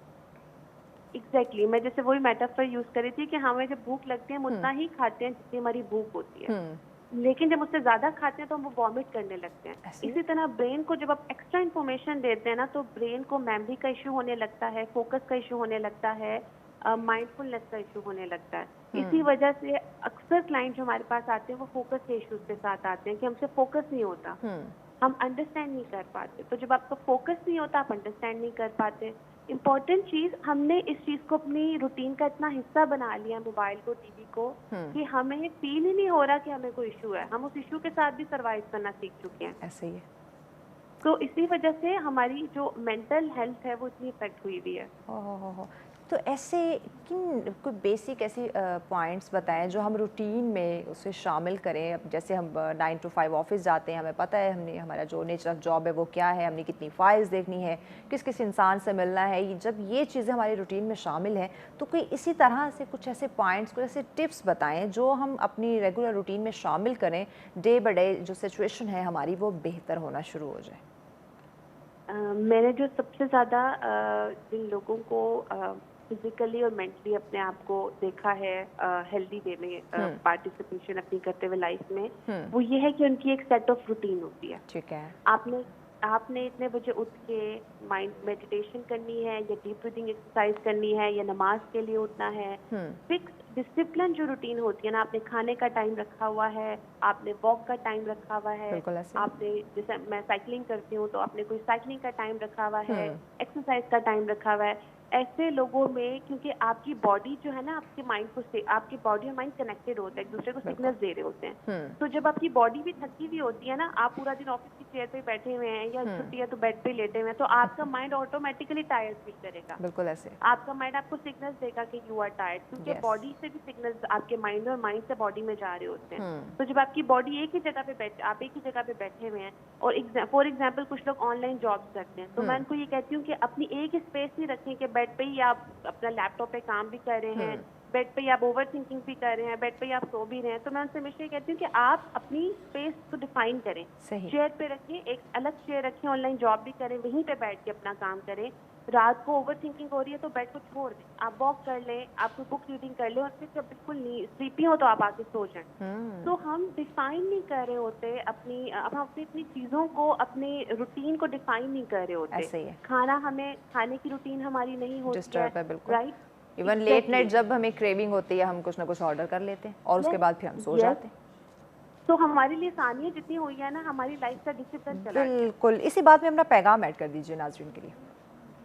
एग्जैक्टली मैं जैसे वही मेटाफर यूज कर रही थी कि हमें जब भूख लगती है हम उतना ही खाते हैं जितनी हमारी भूख होती है, लेकिन जब उससे ज्यादा खाते हैं तो हम वो वॉमिट करने लगते हैं। इसी तरह ब्रेन को जब आप एक्स्ट्रा इन्फॉर्मेशन देते हैं ना तो ब्रेन को मेमोरी का इशू होने लगता है, फोकस का इशू होने लगता है, माइंडफुलनेस का इशू होने लगता है। इसी वजह से अक्सर क्लाइंट जो हमारे पास आते हैं वो फोकस के इश्यूज के साथ आते हैं कि हमसे फोकस नहीं होता, हम अंडरस्टैंड नहीं कर पाते। तो जब आपका फोकस नहीं होता आप अंडरस्टैंड नहीं कर पाते। इम्पोर्टेंट चीज, हमने इस चीज को अपनी रूटीन का इतना हिस्सा बना लिया, मोबाइल को, टीवी को, कि हमें फील ही नहीं हो रहा कि हमें कोई इशू है। हम उस इशू के साथ भी सरवाइव करना सीख चुके हैं। ऐसे ही है। तो इसी वजह से हमारी जो मेंटल हेल्थ है वो इतनी इफेक्ट हुई हुई है। तो ऐसे किन कोई बेसिक ऐसी पॉइंट्स बताएं जो हम रूटीन में उसे शामिल करें। अब जैसे हम 9 to 5 ऑफिस जाते हैं, हमें पता है हमने हमारा जो नेचर ऑफ जॉब है वो क्या है, हमने कितनी फाइल्स देखनी है, किस किस इंसान से मिलना है। जब ये चीज़ें हमारी रूटीन में शामिल हैं तो कोई इसी तरह से कुछ ऐसे पॉइंट्स, कुछ ऐसे टिप्स बताएं जो हम अपनी रेगुलर रूटीन में शामिल करें, डे बाय डे जो सिचुएशन है हमारी वो बेहतर होना शुरू हो जाए। मैंने जो सबसे ज़्यादा जिन लोगों को फिजिकली और मेंटली अपने आप को देखा है हेल्दी वे में पार्टिसिपेशन अपनी करते हुए लाइफ में, वो ये है कि उनकी एक सेट ऑफ रूटीन होती है। ठीक है, आपने इतने बजे उठ के माइंड मेडिटेशन करनी है या डीप ब्रीथिंग एक्सरसाइज करनी है या नमाज के लिए उठना है। फिक्स डिसिप्लिन जो रूटीन होती है ना, आपने खाने का टाइम रखा हुआ है, आपने वॉक का टाइम रखा हुआ है, आपने जैसे मैं साइकिलिंग करती हूँ तो आपने कोई साइकिलिंग का टाइम रखा हुआ है, एक्सरसाइज का टाइम रखा हुआ है। ऐसे लोगों में, क्योंकि आपकी बॉडी जो है ना आपके माइंड को से, आपकी बॉडी और माइंड कनेक्टेड होता है, एक दूसरे को सिग्नल्स दे रहे होते हैं। तो जब आपकी बॉडी भी थकी हुई होती है ना, आप पूरा दिन ऑफिस की चेयर पे बैठे हुए हैं या छुट्टी है तो बेड पे लेटे हुए हैं, तो आपका माइंड ऑटोमेटिकली टायर्ड फील करेगा। बिल्कुल ऐसे आपका माइंड आपको सिग्नल्स देगा कि यू आर टायर्ड, क्योंकि बॉडी से भी सिग्नल्स आपके माइंड और माइंड से बॉडी में जा रहे होते हैं। तो जब आपकी बॉडी एक ही जगह पे आप एक ही जगह पे बैठे हुए हैं, और फॉर एग्जाम्पल कुछ लोग ऑनलाइन जॉब्स करते हैं, तो मैं उनको ये कहती हूँ कि अपनी एक ही स्पेस नहीं रखें कि बेड पे ही आप अपना लैपटॉप पे काम भी कर रहे हैं, बेड पे आप ओवर थिंकिंग भी कर रहे हैं, बेड पे आप सो भी रहे हैं। तो मैं उनसे हमेशा ये कहती हूँ कि आप अपनी स्पेस को डिफाइन करें, चेयर पे रखें, एक अलग चेयर रखें, ऑनलाइन जॉब भी करें, वहीं पे बैठ के अपना काम करें। रात को ओवर थिंकिंग हो रही है तो बेड को छोड़ दें, आप वॉक कर लें, आप कोई बुक रीडिंग कर लें, और फिर जब बिल्कुल स्लीपी हो तो आप आके सो जाएं। तो हम डिफाइन नहीं कर रहे होते हम अपनी चीज़ों को, अपनी रूटीन को डिफाइन नहीं कर रहे होते। हमें खाने की रूटीन हमारी नहीं होती है, राइट? इवन लेट नाइट जब हमें क्रेविंग होती है हम कुछ ना कुछ ऑर्डर कर लेते हैं और उसके बाद फिर हम सो जाते हैं। तो हमारे लिए आसानियत जितनी हुई है ना, हमारी लाइफ का डिसिप्लिन चला गया। बिल्कुल, इसी बात में अपना पैगाम ऐड कर दीजिए नाज़रीन के लिए।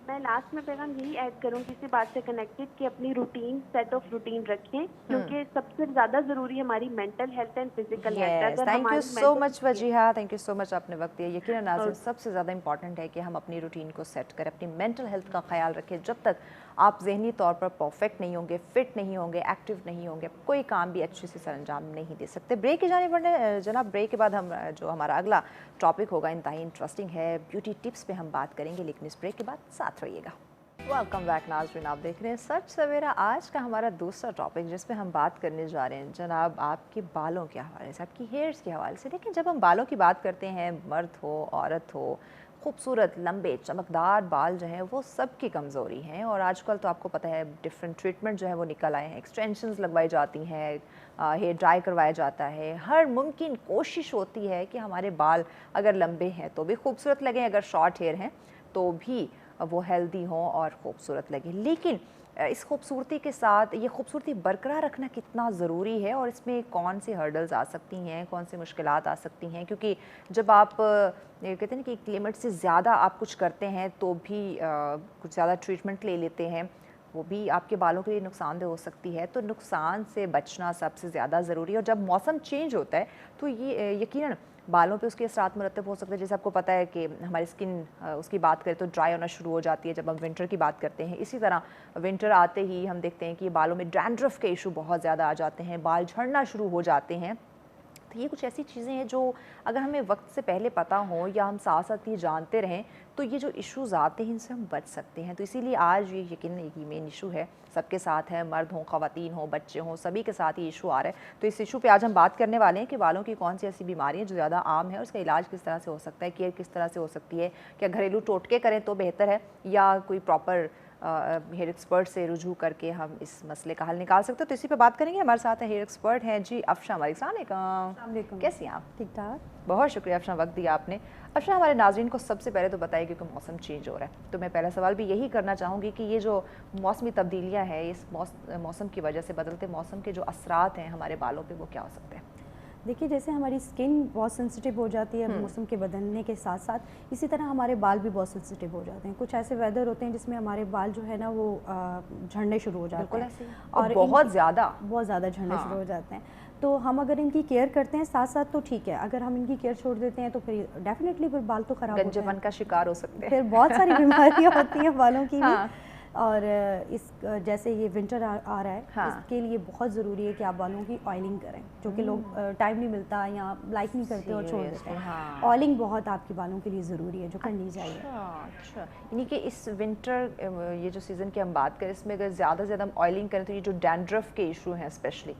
मैं लास्ट में पैगाम यही ऐड करूंगी इसी बात से कनेक्टेड कि अपनी रूटीन, सेट ऑफ रूटीन रखें, क्योंकि सबसे ज्यादा जरूरी हमारी mental health and physical health. Thank you so much Wajiha, thank you so much आपने वक्त दिया। यकीनन नाज़रीन सबसे ज़्यादा इंपॉर्टेंट है कि हम अपनी रूटीन को सेट करें, अपनी मेंटल हेल्थ का ख्याल रखें। जब तक आप जहनी तौर पर परफेक्ट नहीं होंगे, फिट नहीं होंगे, एक्टिव नहीं होंगे, कोई काम भी अच्छे से सरअंजाम नहीं दे सकते। ब्रेक की जाने पर जनाब, ब्रेक के बाद हम जो हमारा अगला टॉपिक होगा इंतहाई इंटरेस्टिंग है, ब्यूटी टिप्स पे हम बात करेंगे, लेकिन इस ब्रेक के बाद साथ रहिएगा। वेलकम बैक नाज़रीन, आप देख रहे हैं सच सवेरा। आज का हमारा दूसरा टॉपिक जिसमें हम बात करने जा रहे हैं जनाब आपके बालों के हवाले से, आपकी हेयर्स के हवाले से। देखिए, जब हम बालों की बात करते हैं, मर्द हो, औरत हो, खूबसूरत लंबे चमकदार बाल जो हैं वो सबकी कमज़ोरी हैं। और आजकल तो आपको पता है डिफरेंट ट्रीटमेंट जो है वो निकल आए हैं, एक्सटेंशंस लगवाई जाती हैं, हेयर ड्राई करवाया जाता है, हर मुमकिन कोशिश होती है कि हमारे बाल अगर लंबे हैं तो भी खूबसूरत लगें, अगर शॉर्ट हेयर हैं तो भी वो हेल्दी हों और ख़ूबसूरत लगें। लेकिन इस खूबसूरती के साथ ये खूबसूरती बरकरार रखना कितना ज़रूरी है और इसमें कौन सी हर्डल्स आ सकती हैं, कौन सी मुश्किलात आ सकती हैं, क्योंकि जब आप कहते हैं ना कि एक लिमिट से ज़्यादा आप कुछ करते हैं तो भी कुछ ज़्यादा ट्रीटमेंट ले लेते हैं, वो भी आपके बालों के लिए नुकसानदेह हो सकती है। तो नुकसान से बचना सबसे ज़्यादा ज़रूरी है। और जब मौसम चेंज होता है तो ये यकीनन बालों पे उसके असरात मुरतब हो सकते हैं। जैसे आपको पता है कि हमारी स्किन उसकी बात करें तो ड्राई होना शुरू हो जाती है जब हम विंटर की बात करते हैं। इसी तरह विंटर आते ही हम देखते हैं कि बालों में डैंड्रफ के इशू बहुत ज़्यादा आ जाते हैं, बाल झड़ना शुरू हो जाते हैं। तो ये कुछ ऐसी चीज़ें हैं जो अगर हमें वक्त से पहले पता हो या हम साथ साथ ये जानते रहें तो ये जो इश्यूज़ आते हैं इनसे हम बच सकते हैं। तो इसीलिए आज ये यकीन एक मेन इशू है, सबके साथ है, मर्द हों, ख़वातीन हों, बच्चे हों, सभी के साथ ये इशू आ रहा है। तो इस इशू पे आज हम बात करने वाले हैं कि बालों की कौन सी ऐसी बीमारी है जो ज़्यादा आम है और उसका इलाज किस तरह से हो सकता है, केयर किस तरह से हो सकती है, क्या घरेलू टोटके करें तो बेहतर है या कोई प्रॉपर हेयर एक्सपर्ट से रुजू करके हम इस मसले का हल निकाल सकते हैं। तो इसी पे बात करेंगे। हमारे साथ है हेयर एक्सपर्ट हैं जी अफशा हमारी। अस्सलाम वालेकुम, कैसी हैं आप? ठीक ठाक, बहुत शुक्रिया अफशा, वक्त दिया आपने। अफशा, हमारे नाज़रीन को सबसे पहले तो बताइए क्योंकि मौसम चेंज हो रहा है तो मैं पहला सवाल भी यही करना चाहूँगी कि ये जो मौसमी तब्दीलियाँ हैं, इस मौसम की वजह से, बदलते मौसम के जो असरात हैं हमारे बालों पर वो क्या हो सकते हैं? देखिए जैसे हमारी स्किन बहुत सेंसिटिव हो जाती है मौसम के बदलने के साथ साथ, इसी तरह हमारे बाल भी बहुत सेंसिटिव हो जाते हैं। कुछ ऐसे वेदर होते हैं जिसमें हमारे बाल जो है ना वो झड़ने शुरू हो जाते हैं और बहुत ज़्यादा झड़ने शुरू हो जाते हैं। तो हम अगर इनकी केयर करते हैं साथ साथ तो ठीक है, अगर हम इनकी केयर छोड़ देते हैं तो फिर डेफिनेटली फिर बाल तो खराब होते हैं, का शिकार हो सकते हैं, फिर बहुत सारी बीमारियाँ होती हैं बालों की भी। और इस जैसे ये विंटर आ रहा है, इसके लिए बहुत ज़रूरी है कि आप बालों की ऑयलिंग करें, जो कि लोग टाइम नहीं मिलता या लाइक नहीं करते और छोड़ देते हैं। ऑयलिंग बहुत आपके बालों के लिए ज़रूरी है, जो करनी चाहिए। अच्छा, यानी कि इस विंटर ये जो सीज़न की हम बात करें, इसमें अगर ज़्यादा से ज़्यादा हम ऑयलिंग करें तो ये जो डैंड्रफ के इशू हैं स्पेशली,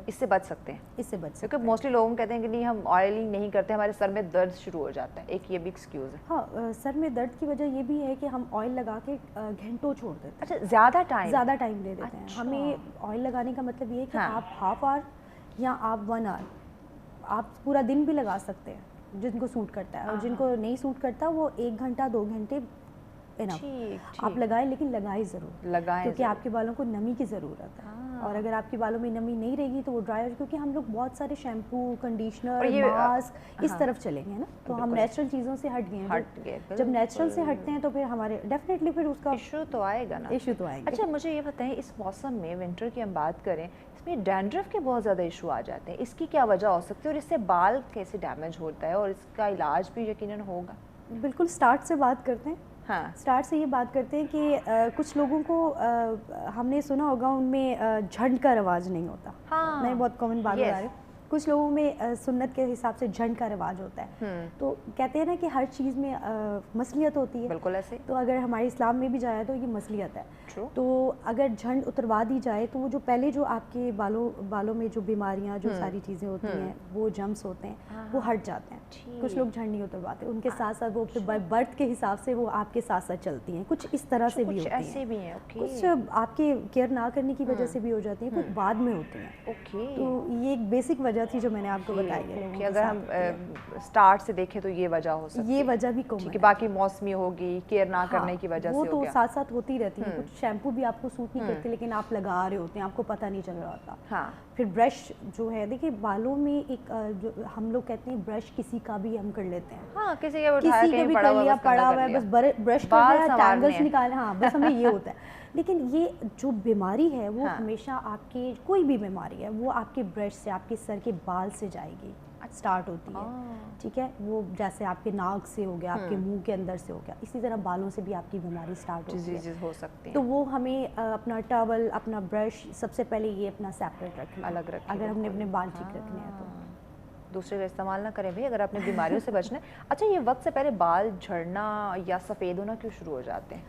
इससे बच सकते हैं। इससे बच सकते हैं, क्योंकि मोस्टली लोग कहते हैं कि नहीं हम ऑयलिंग नहीं करते, हमारे सर में दर्द शुरू हो जाता है, एक ये भी एक्सक्यूज़ है। हाँ, सर में दर्द की वजह ये भी है कि हम ऑयल लगा के घंटों छोड़ देते हैं। अच्छा, ज़्यादा टाइम दे देते हैं। हमें ऑयल लगाने का मतलब ये है कि आप हाफ आवर या आप 1 आवर, आप पूरा दिन भी लगा सकते हैं जिनको सूट करता है, और जिनको नहीं सूट करता वो 1 घंटा 2 घंटे आप लगाएं, लेकिन लगाएं ज़रूर, क्योंकि आपके बालों को नमी की ज़रूरत है। और अगर आपके बालों में नमी नहीं रहेगी तो वो ड्राई हो, क्योंकि हम लोग बहुत सारे शैम्पू, कंडीशनर, मास्क इस तरफ चलेंगे ना, तो हम नेचुरल चीज़ों से हट गए। जब नेचुरल से हटते हैं तो फिर हमारे डेफिनेटली फिर उसका इशू तो आएगा ना, इशू तो आएगा। अच्छा, मुझे ये बताएं, इस मौसम में विंटर की हम बात करें, इसमें डैंड्रफ के बहुत ज़्यादा इशू आ जाते हैं, इसकी क्या वजह हो सकती है और इससे बाल कैसे डैमेज होता है और इसका इलाज भी यकीनन होगा? बिल्कुल, स्टार्ट से बात करते हैं। स्टार्ट से ये बात करते हैं कि कुछ लोगों को हमने सुना होगा उनमें झंड का रिवाज नहीं होता। मैं बहुत कॉमन बात बता रही हूँ। कुछ लोगों में सुन्नत के हिसाब से झंड का रिवाज होता है। तो कहते हैं ना कि हर चीज़ में मसलियत होती है। बिल्कुल ऐसे। तो अगर हमारे इस्लाम में भी जाए तो ये मसलियत है। तो अगर झंड उतरवा दी जाए तो वो जो पहले जो आपके बालों में जो बीमारियां, जो सारी चीज़ें होती हैं, वो जम्स होते हैं, वो हट जाते हैं। कुछ लोग झंड नहीं उतरवाते, उनके साथ साथ वो बर्थ के हिसाब से वो आपके साथ साथ चलती हैं। कुछ इस तरह से भी होती हैं, कुछ आपके केयर ना करने की वजह से भी हो जाती हैं, कुछ बाद में होती हैं। तो ये एक बेसिक वजह थी जो मैंने आपको बताई है कि अगर हम स्टार्ट से देखें तो ये वजह हो सकती है। ये वजह भी कॉमन है, बाकी मौसमी होगी, केयर ना करने की वजह से वो तो साथ साथ होती रहती है। कुछ शैम्पू भी आपको सूट नहीं करते लेकिन आप लगा रहे होते हैं, आपको पता नहीं चल रहा होता। फिर ब्रश जो है, देखिए बालों में एक जो हम लोग कहते हैं ब्रश किसी का भी हम कर लेते हैं, किसी का भी कर लिया, पड़ा हुआ है, बस ब्रश कर लिया, टैंगल्स निकाले, बस हमें ये होता है। लेकिन ये जो बीमारी है वो हमेशा आपके, कोई भी बीमारी है वो आपके ब्रश से, आपके सर के बाल से जाएगी, स्टार्ट होती है। ठीक है, वो जैसे आपके नाक से हो गया, आपके मुंह के अंदर से हो गया, इसी तरह बालों से भी आपकी बीमारी स्टार्ट होती है। हो सकती है। तो वो हमें अपना टॉवल, अपना ब्रश, सबसे पहले ये अपना सेपरेट रखना, अलग रखना, अगर हमने अपने बाल ठीक रखने हैं तो। दूसरे का इस्तेमाल ना करें भाई, अगर आपने बीमारियों से बचना है। अच्छा, ये वक्त से पहले बाल झड़ना या सफ़ेद होना क्यों शुरू हो जाते हैं?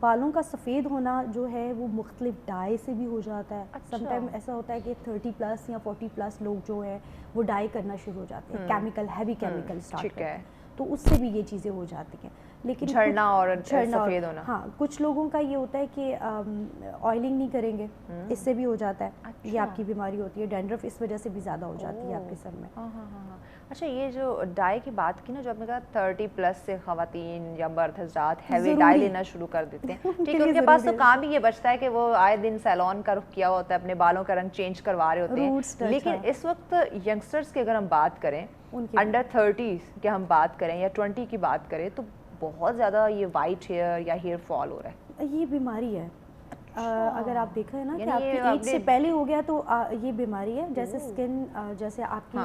बालों का सफ़ेद होना जो है वो मुख्तलिफ डाई से भी हो जाता है। समटाइम ऐसा होता है कि 30+ या 40+ लोग जो है वो डाई करना शुरू हो जाते हैं, केमिकल, हैवी केमिकल स्टार्ट करते हैं। तो उससे भी ये चीज़ें हो जाती हैं। लेकिन झड़ना और सफ़ेद होना, हाँ, कुछ लोगों का ये होता है कि ऑयलिंग नहीं करेंगे, इससे भी हो जाता है। अच्छा। ये आपकी बीमारी होती है, डैंड्रफ इस वजह से भी ज़्यादा हो जाती है आपके सर में। हाँ। अच्छा, ये जो डाई की बात की ना, जो आपने कहा 30+ से ख़वातीन या मर्द हज़रात हैवी डाई लेना शुरू कर देते हैं, ठीक है, उनके पास तो काम ही ये बचता है कि वो आए दिन सैलून का रुख किया होता है, अपने बालों का रंग चेंज करवा रहे होते हैं। लेकिन इस वक्त यंगस्टर्स की अगर हम बात करें, अंडर 30 की हम बात करें या 20 की बात करें, तो बहुत ज़्यादा ये वाइट हेयर या हेयर फॉल हो रहा है। ये बीमारी है। अगर आप देख रहे हैं ना कि आपकी एज से पहले हो गया तो ये बीमारी है। जैसे स्किन, जैसे आपकी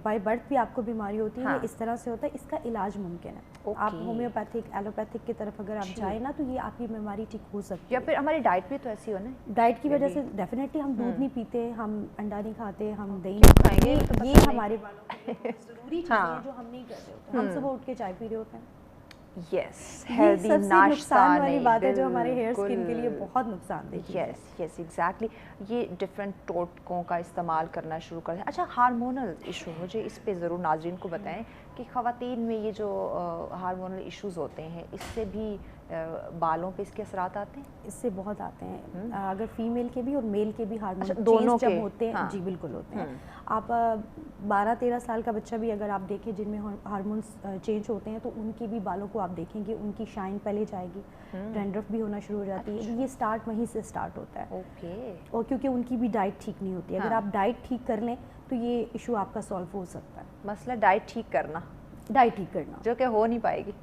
बाय बर्थ भी आपको बीमारी होती है, इस तरह से होता है। इसका इलाज मुमकिन है। आप होम्योपैथिक, एलोपैथिक की तरफ अगर आप जाए ना, तो ये आपकी बीमारी ठीक हो सकती है। या फिर हमारी डाइट भी तो ऐसी हो ना, डाइट की वजह से डेफिनेटली हम दूध नहीं पीते, हम अंडा नहीं खाते, हम दही नहीं खाएंगे, ये हमारे बालों के लिए जरूरी चीज़ें हैं जो हम नहीं कर रहे होते। हम सुबह उठ के चाय पी रहे होते हैं। हेल्दी नाश्ता नुकसान वाली बात है जो हमारे हेयर स्किन के लिए बहुत नुकसानदेह है। Yes exactly. ये डिफरेंट टोटकों का इस्तेमाल करना शुरू कर दें। अच्छा, हार्मोनल इशू, मुझे इस पे ज़रूर नाज़रीन को बताएं कि ख़वातीन में ये जो हार्मोनल इश्यूज़ होते हैं, इससे भी बालों पे इसके असरात आते हैं? इससे बहुत आते हैं। अगर फीमेल के भी और मेल के भी हार्मोन दोनों जब होते हैं, जी बिल्कुल होते हैं। आप 12-13 साल का बच्चा भी अगर आप देखें जिनमें हार्मोन्स चेंज होते हैं, तो उनकी भी बालों को आप देखेंगे, उनकी शाइन पहले जाएगी, डैंड्रफ भी होना शुरू हो जाती है। ये स्टार्ट वहीं से स्टार्ट होता है। और क्योंकि उनकी भी डाइट ठीक नहीं होती है। अगर आप डाइट ठीक कर लें तो ये इशू आपका सॉल्व हो सकता है। मसला डाइट ठीक करना, जो कि हो नहीं पाएगी।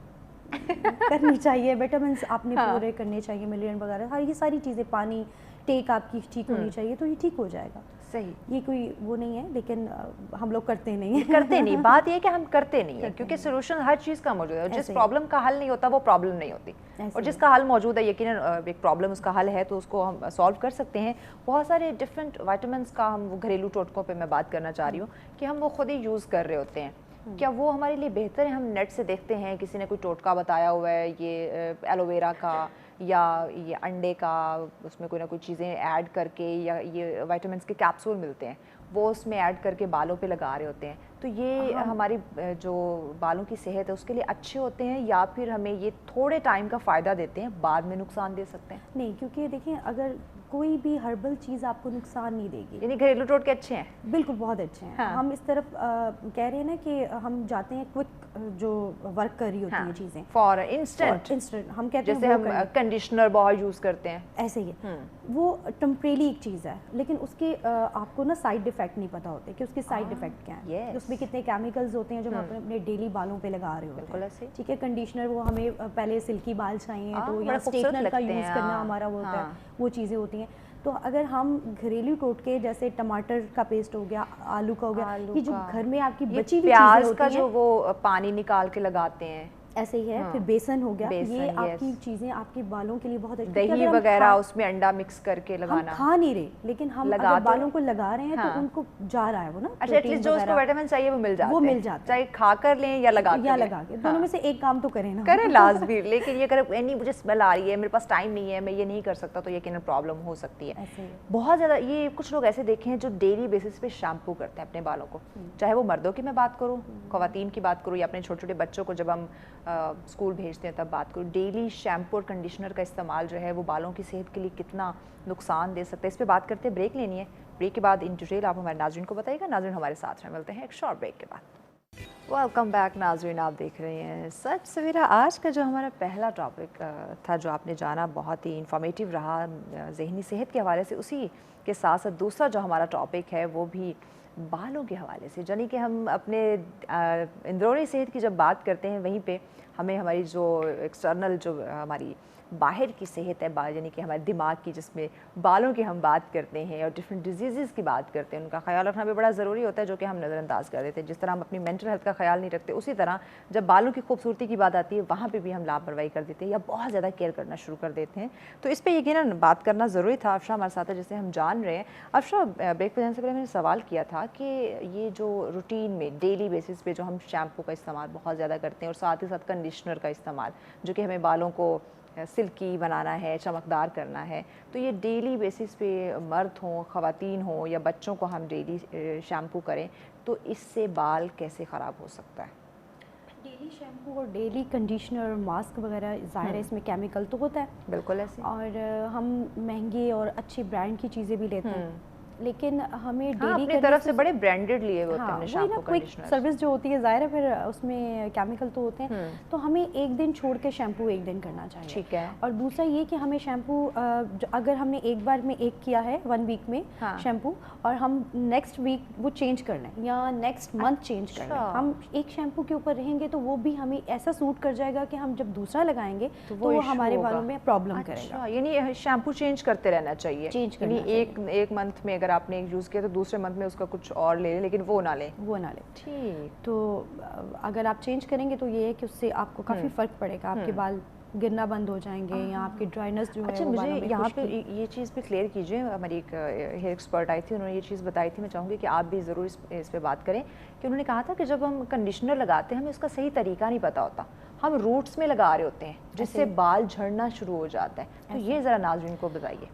करनी चाहिए, विटामिन्स आपने पूरे करने चाहिए, मिलियन वगैरह, हाँ, ये सारी चीज़ें, पानी टेक आपकी ठीक होनी चाहिए, तो ये ठीक हो जाएगा। सही, ये कोई वो नहीं है, लेकिन हम लोग करते नहीं बात ये है कि हम करते नहीं है, क्योंकि सोल्यूशन हर चीज़ का मौजूद है। जिस प्रॉब्लम का हल नहीं होता वो प्रॉब्लम नहीं होती, और जिसका हल मौजूद है, यकीनन एक प्रॉब्लम उसका हल है, तो उसको हम सॉल्व कर सकते हैं। बहुत सारे डिफरेंट विटामिन्स का हम घरेलू टोटकों पे मैं बात करना चाह रही हूँ कि हम वो खुद ही यूज़ कर रहे होते हैं। क्या वो हमारे लिए बेहतर है? हम नेट से देखते हैं, किसी ने कोई टोटका बताया हुआ है, ये एलोवेरा का या ये अंडे का, उसमें कोई ना कोई चीज़ें ऐड करके, या ये विटामिन्स के कैप्सूल मिलते हैं, वो उसमें ऐड करके बालों पे लगा रहे होते हैं, तो ये हमारी जो बालों की सेहत है उसके लिए अच्छे होते हैं, या फिर हमें ये थोड़े टाइम का फ़ायदा देते हैं, बाद में नुकसान दे सकते हैं? नहीं, क्योंकि देखिए, अगर कोई भी हर्बल चीज़ आपको नुकसान नहीं देगी। यानी घरेलू टोटके अच्छे हैं? बिल्कुल, बहुत अच्छे हैं। हाँ। हम इस तरफ कह रहे हैं ना कि हम जाते हैं क्विक जो वर्क कर रही होती हैं चीज़ें, फॉर इंस्टेंट हम कहते हैं, जैसे हम कंडीशनर बहुत यूज़ करते हैं, ऐसे ही वो टेम्परेरी एक चीज़ है, लेकिन उसके आपको ना साइड इफ़ेक्ट नहीं पता होते कि उसके साइड इफ़ेक्ट क्या है। उसमें कितने केमिकल्स होते हैं जो हम अपने डेली बालों पे लगा रहे होते हैं। ठीक है, कंडीशनर वो हमें पहले सिल्की बाल चाहिए, तो या स्ट्रेटनर का यूज़ करना हमारा वो होता है, वो चीज़ें होती हैं। तो अगर हम घरेलू टोटके, जैसे टमाटर का पेस्ट हो गया, आलू का हो गया, ये जो घर में आपकी बची हुई चीज़ें होती हैं, जो वो पानी निकाल के लगाते हैं, ऐसे ही है। फिर बेसन हो गया, ये आपकी चीज़ें आपके बालों के लिए बहुत अच्छी। दही वगैरह उसमें अंडा मिक्स करके लगाना, हम खा नहीं रहे, लेकिन हम अगर बालों को लगा रहे हैं तो उनको जा रहा है वो ना। अच्छा, एटलीस्ट जो उसको विटामिन चाहिए वो मिल जाता है, चाहे खा कर लें या लगा के, दोनों में से एक काम तो करें ना, करें लाजमी। लेकिन ये अगर नहीं, मुझे स्मेल आ रही है, मेरे पास टाइम नहीं है, मैं ये नहीं कर सकता, तो यकीनन प्रॉब्लम हो सकती है। बहुत ज़्यादा ये कुछ लोग ऐसे देखे हैं जो डेली बेसिस पे शैम्पू करते हैं अपने बालों को, चाहे वो मर्दों की मैं बात करूँ, ख़वातीन की बात करूँ, या अपने छोटे छोटे बच्चों को जब हम स्कूल भेजते हैं तब बात करूँ, डेली शैम्पू और कंडीशनर का इस्तेमाल जो है वो बालों की सेहत के लिए कितना नुकसान दे सकता है, इस पे बात करते हैं। ब्रेक लेनी है, ब्रेक के बाद इन डिटेल आप हमारे नाज़रीन को बताइएगा। नाज़रीन हमारे साथ हैं, मिलते हैं एक शॉर्ट ब्रेक के बाद। वेलकम बैक नाज़रीन, आप देख रहे हैं सच सवेरा। आज का जो हमारा पहला टॉपिक था, जो आपने जाना, बहुत ही इंफॉर्मेटिव रहा ज़हनी सेहत के हवाले से। उसी के साथ साथ दूसरा जो हमारा टॉपिक है वो भी बालों के हवाले से, यानी कि हम अपने अंदरूनी सेहत की जब बात करते हैं, वहीं पे हमें हमारी जो एक्सटर्नल जो हमारी बाहर की सेहत है, यानी कि हमारे दिमाग की, जिसमें बालों की हम बात करते हैं और डिफरेंट डिजीज़ की बात करते हैं, उनका ख्याल रखना भी बड़ा ज़रूरी होता है, जो कि हम नज़रअंदाज कर देते हैं। जिस तरह हम अपनी मेंटल हेल्थ का ख्याल नहीं रखते, उसी तरह जब बालों की खूबसूरती की बात आती है, वहाँ पे भी हम लापरवाही कर देते हैं या बहुत ज़्यादा केयर करना शुरू कर देते हैं। तो इस पर यकीनन बात करना ज़रूरी था। अफशा हमारे साथ है, जिसे हम जान रहे हैं। अफशा, ब्रेक पर जाने से पहले मैंने सवाल किया था कि ये जो रूटीन में डेली बेसिस पे जो हम शैम्पू का इस्तेमाल बहुत ज़्यादा करते हैं और साथ ही साथ कंडीशनर का इस्तेमाल, जो कि हमें बालों को सिल्की बनाना है, चमकदार करना है, तो ये डेली बेसिस पे मर्द हों, ख़वातीन हों या बच्चों को हम डेली शैम्पू करें, तो इससे बाल कैसे ख़राब हो सकता है? डेली डेली शैम्पू और डेली कंडीशनर मास्क वगैरह ज़ाहिर है इसमें केमिकल तो होता है, बिल्कुल ऐसे। और हम महंगे और अच्छी ब्रांड की चीज़ें भी लेते हैं, लेकिन हमें डेली अपनी तरफ से बड़े ब्रांडेड लिए हुए होते हैं शैम्पू क्विक सर्विस जो होती है, ज़ाहिर है फिर उसमें केमिकल तो होते हैं, तो हमें एक दिन छोड़ के शैम्पू एक दिन करना चाहिए। ठीक है। और दूसरा ये कि हमें शैम्पू अगर हमने एक बार में एक किया है 1 वीक में शैम्पू, और हम नेक्स्ट वीक वो चेंज करना है या नेक्स्ट मंथ चेंज करना है, हम एक शैम्पू के ऊपर रहेंगे तो वो भी हमें ऐसा सूट कर जाएगा कि हम जब दूसरा लगाएंगे तो वो हमारे बालों में प्रॉब्लम करेगा। यानी शैम्पू चेंज करते रहना चाहिए, चेंज करना चाहिए। एक मंथ में अगर आपने यूज़ किया तो दूसरे मंथ में उसका कुछ और ले लें, लेकिन वो ना लें। ठीक। तो अगर आप चेंज करेंगे तो ये है कि उससे आपको काफ़ी फ़र्क पड़ेगा, आपके बाल गिरना बंद हो जाएंगे या आपकी ड्राइनेस जो है। मुझे यहाँ पे ये चीज़ भी क्लियर कीजिए, हमारी एक हेयर एक्सपर्ट आई थी, उन्होंने ये चीज़ बताई थी, मैं चाहूँगी कि आप भी ज़रूर इस पे बात करें, कि उन्होंने कहा था कि जब हम कंडीशनर लगाते हैं हमें उसका सही तरीका नहीं पता होता, हम रूट्स में लगा रहे होते हैं जिससे बाल झड़ना शुरू हो जाता है, तो ये ज़रा नाज़रीन को बताइए।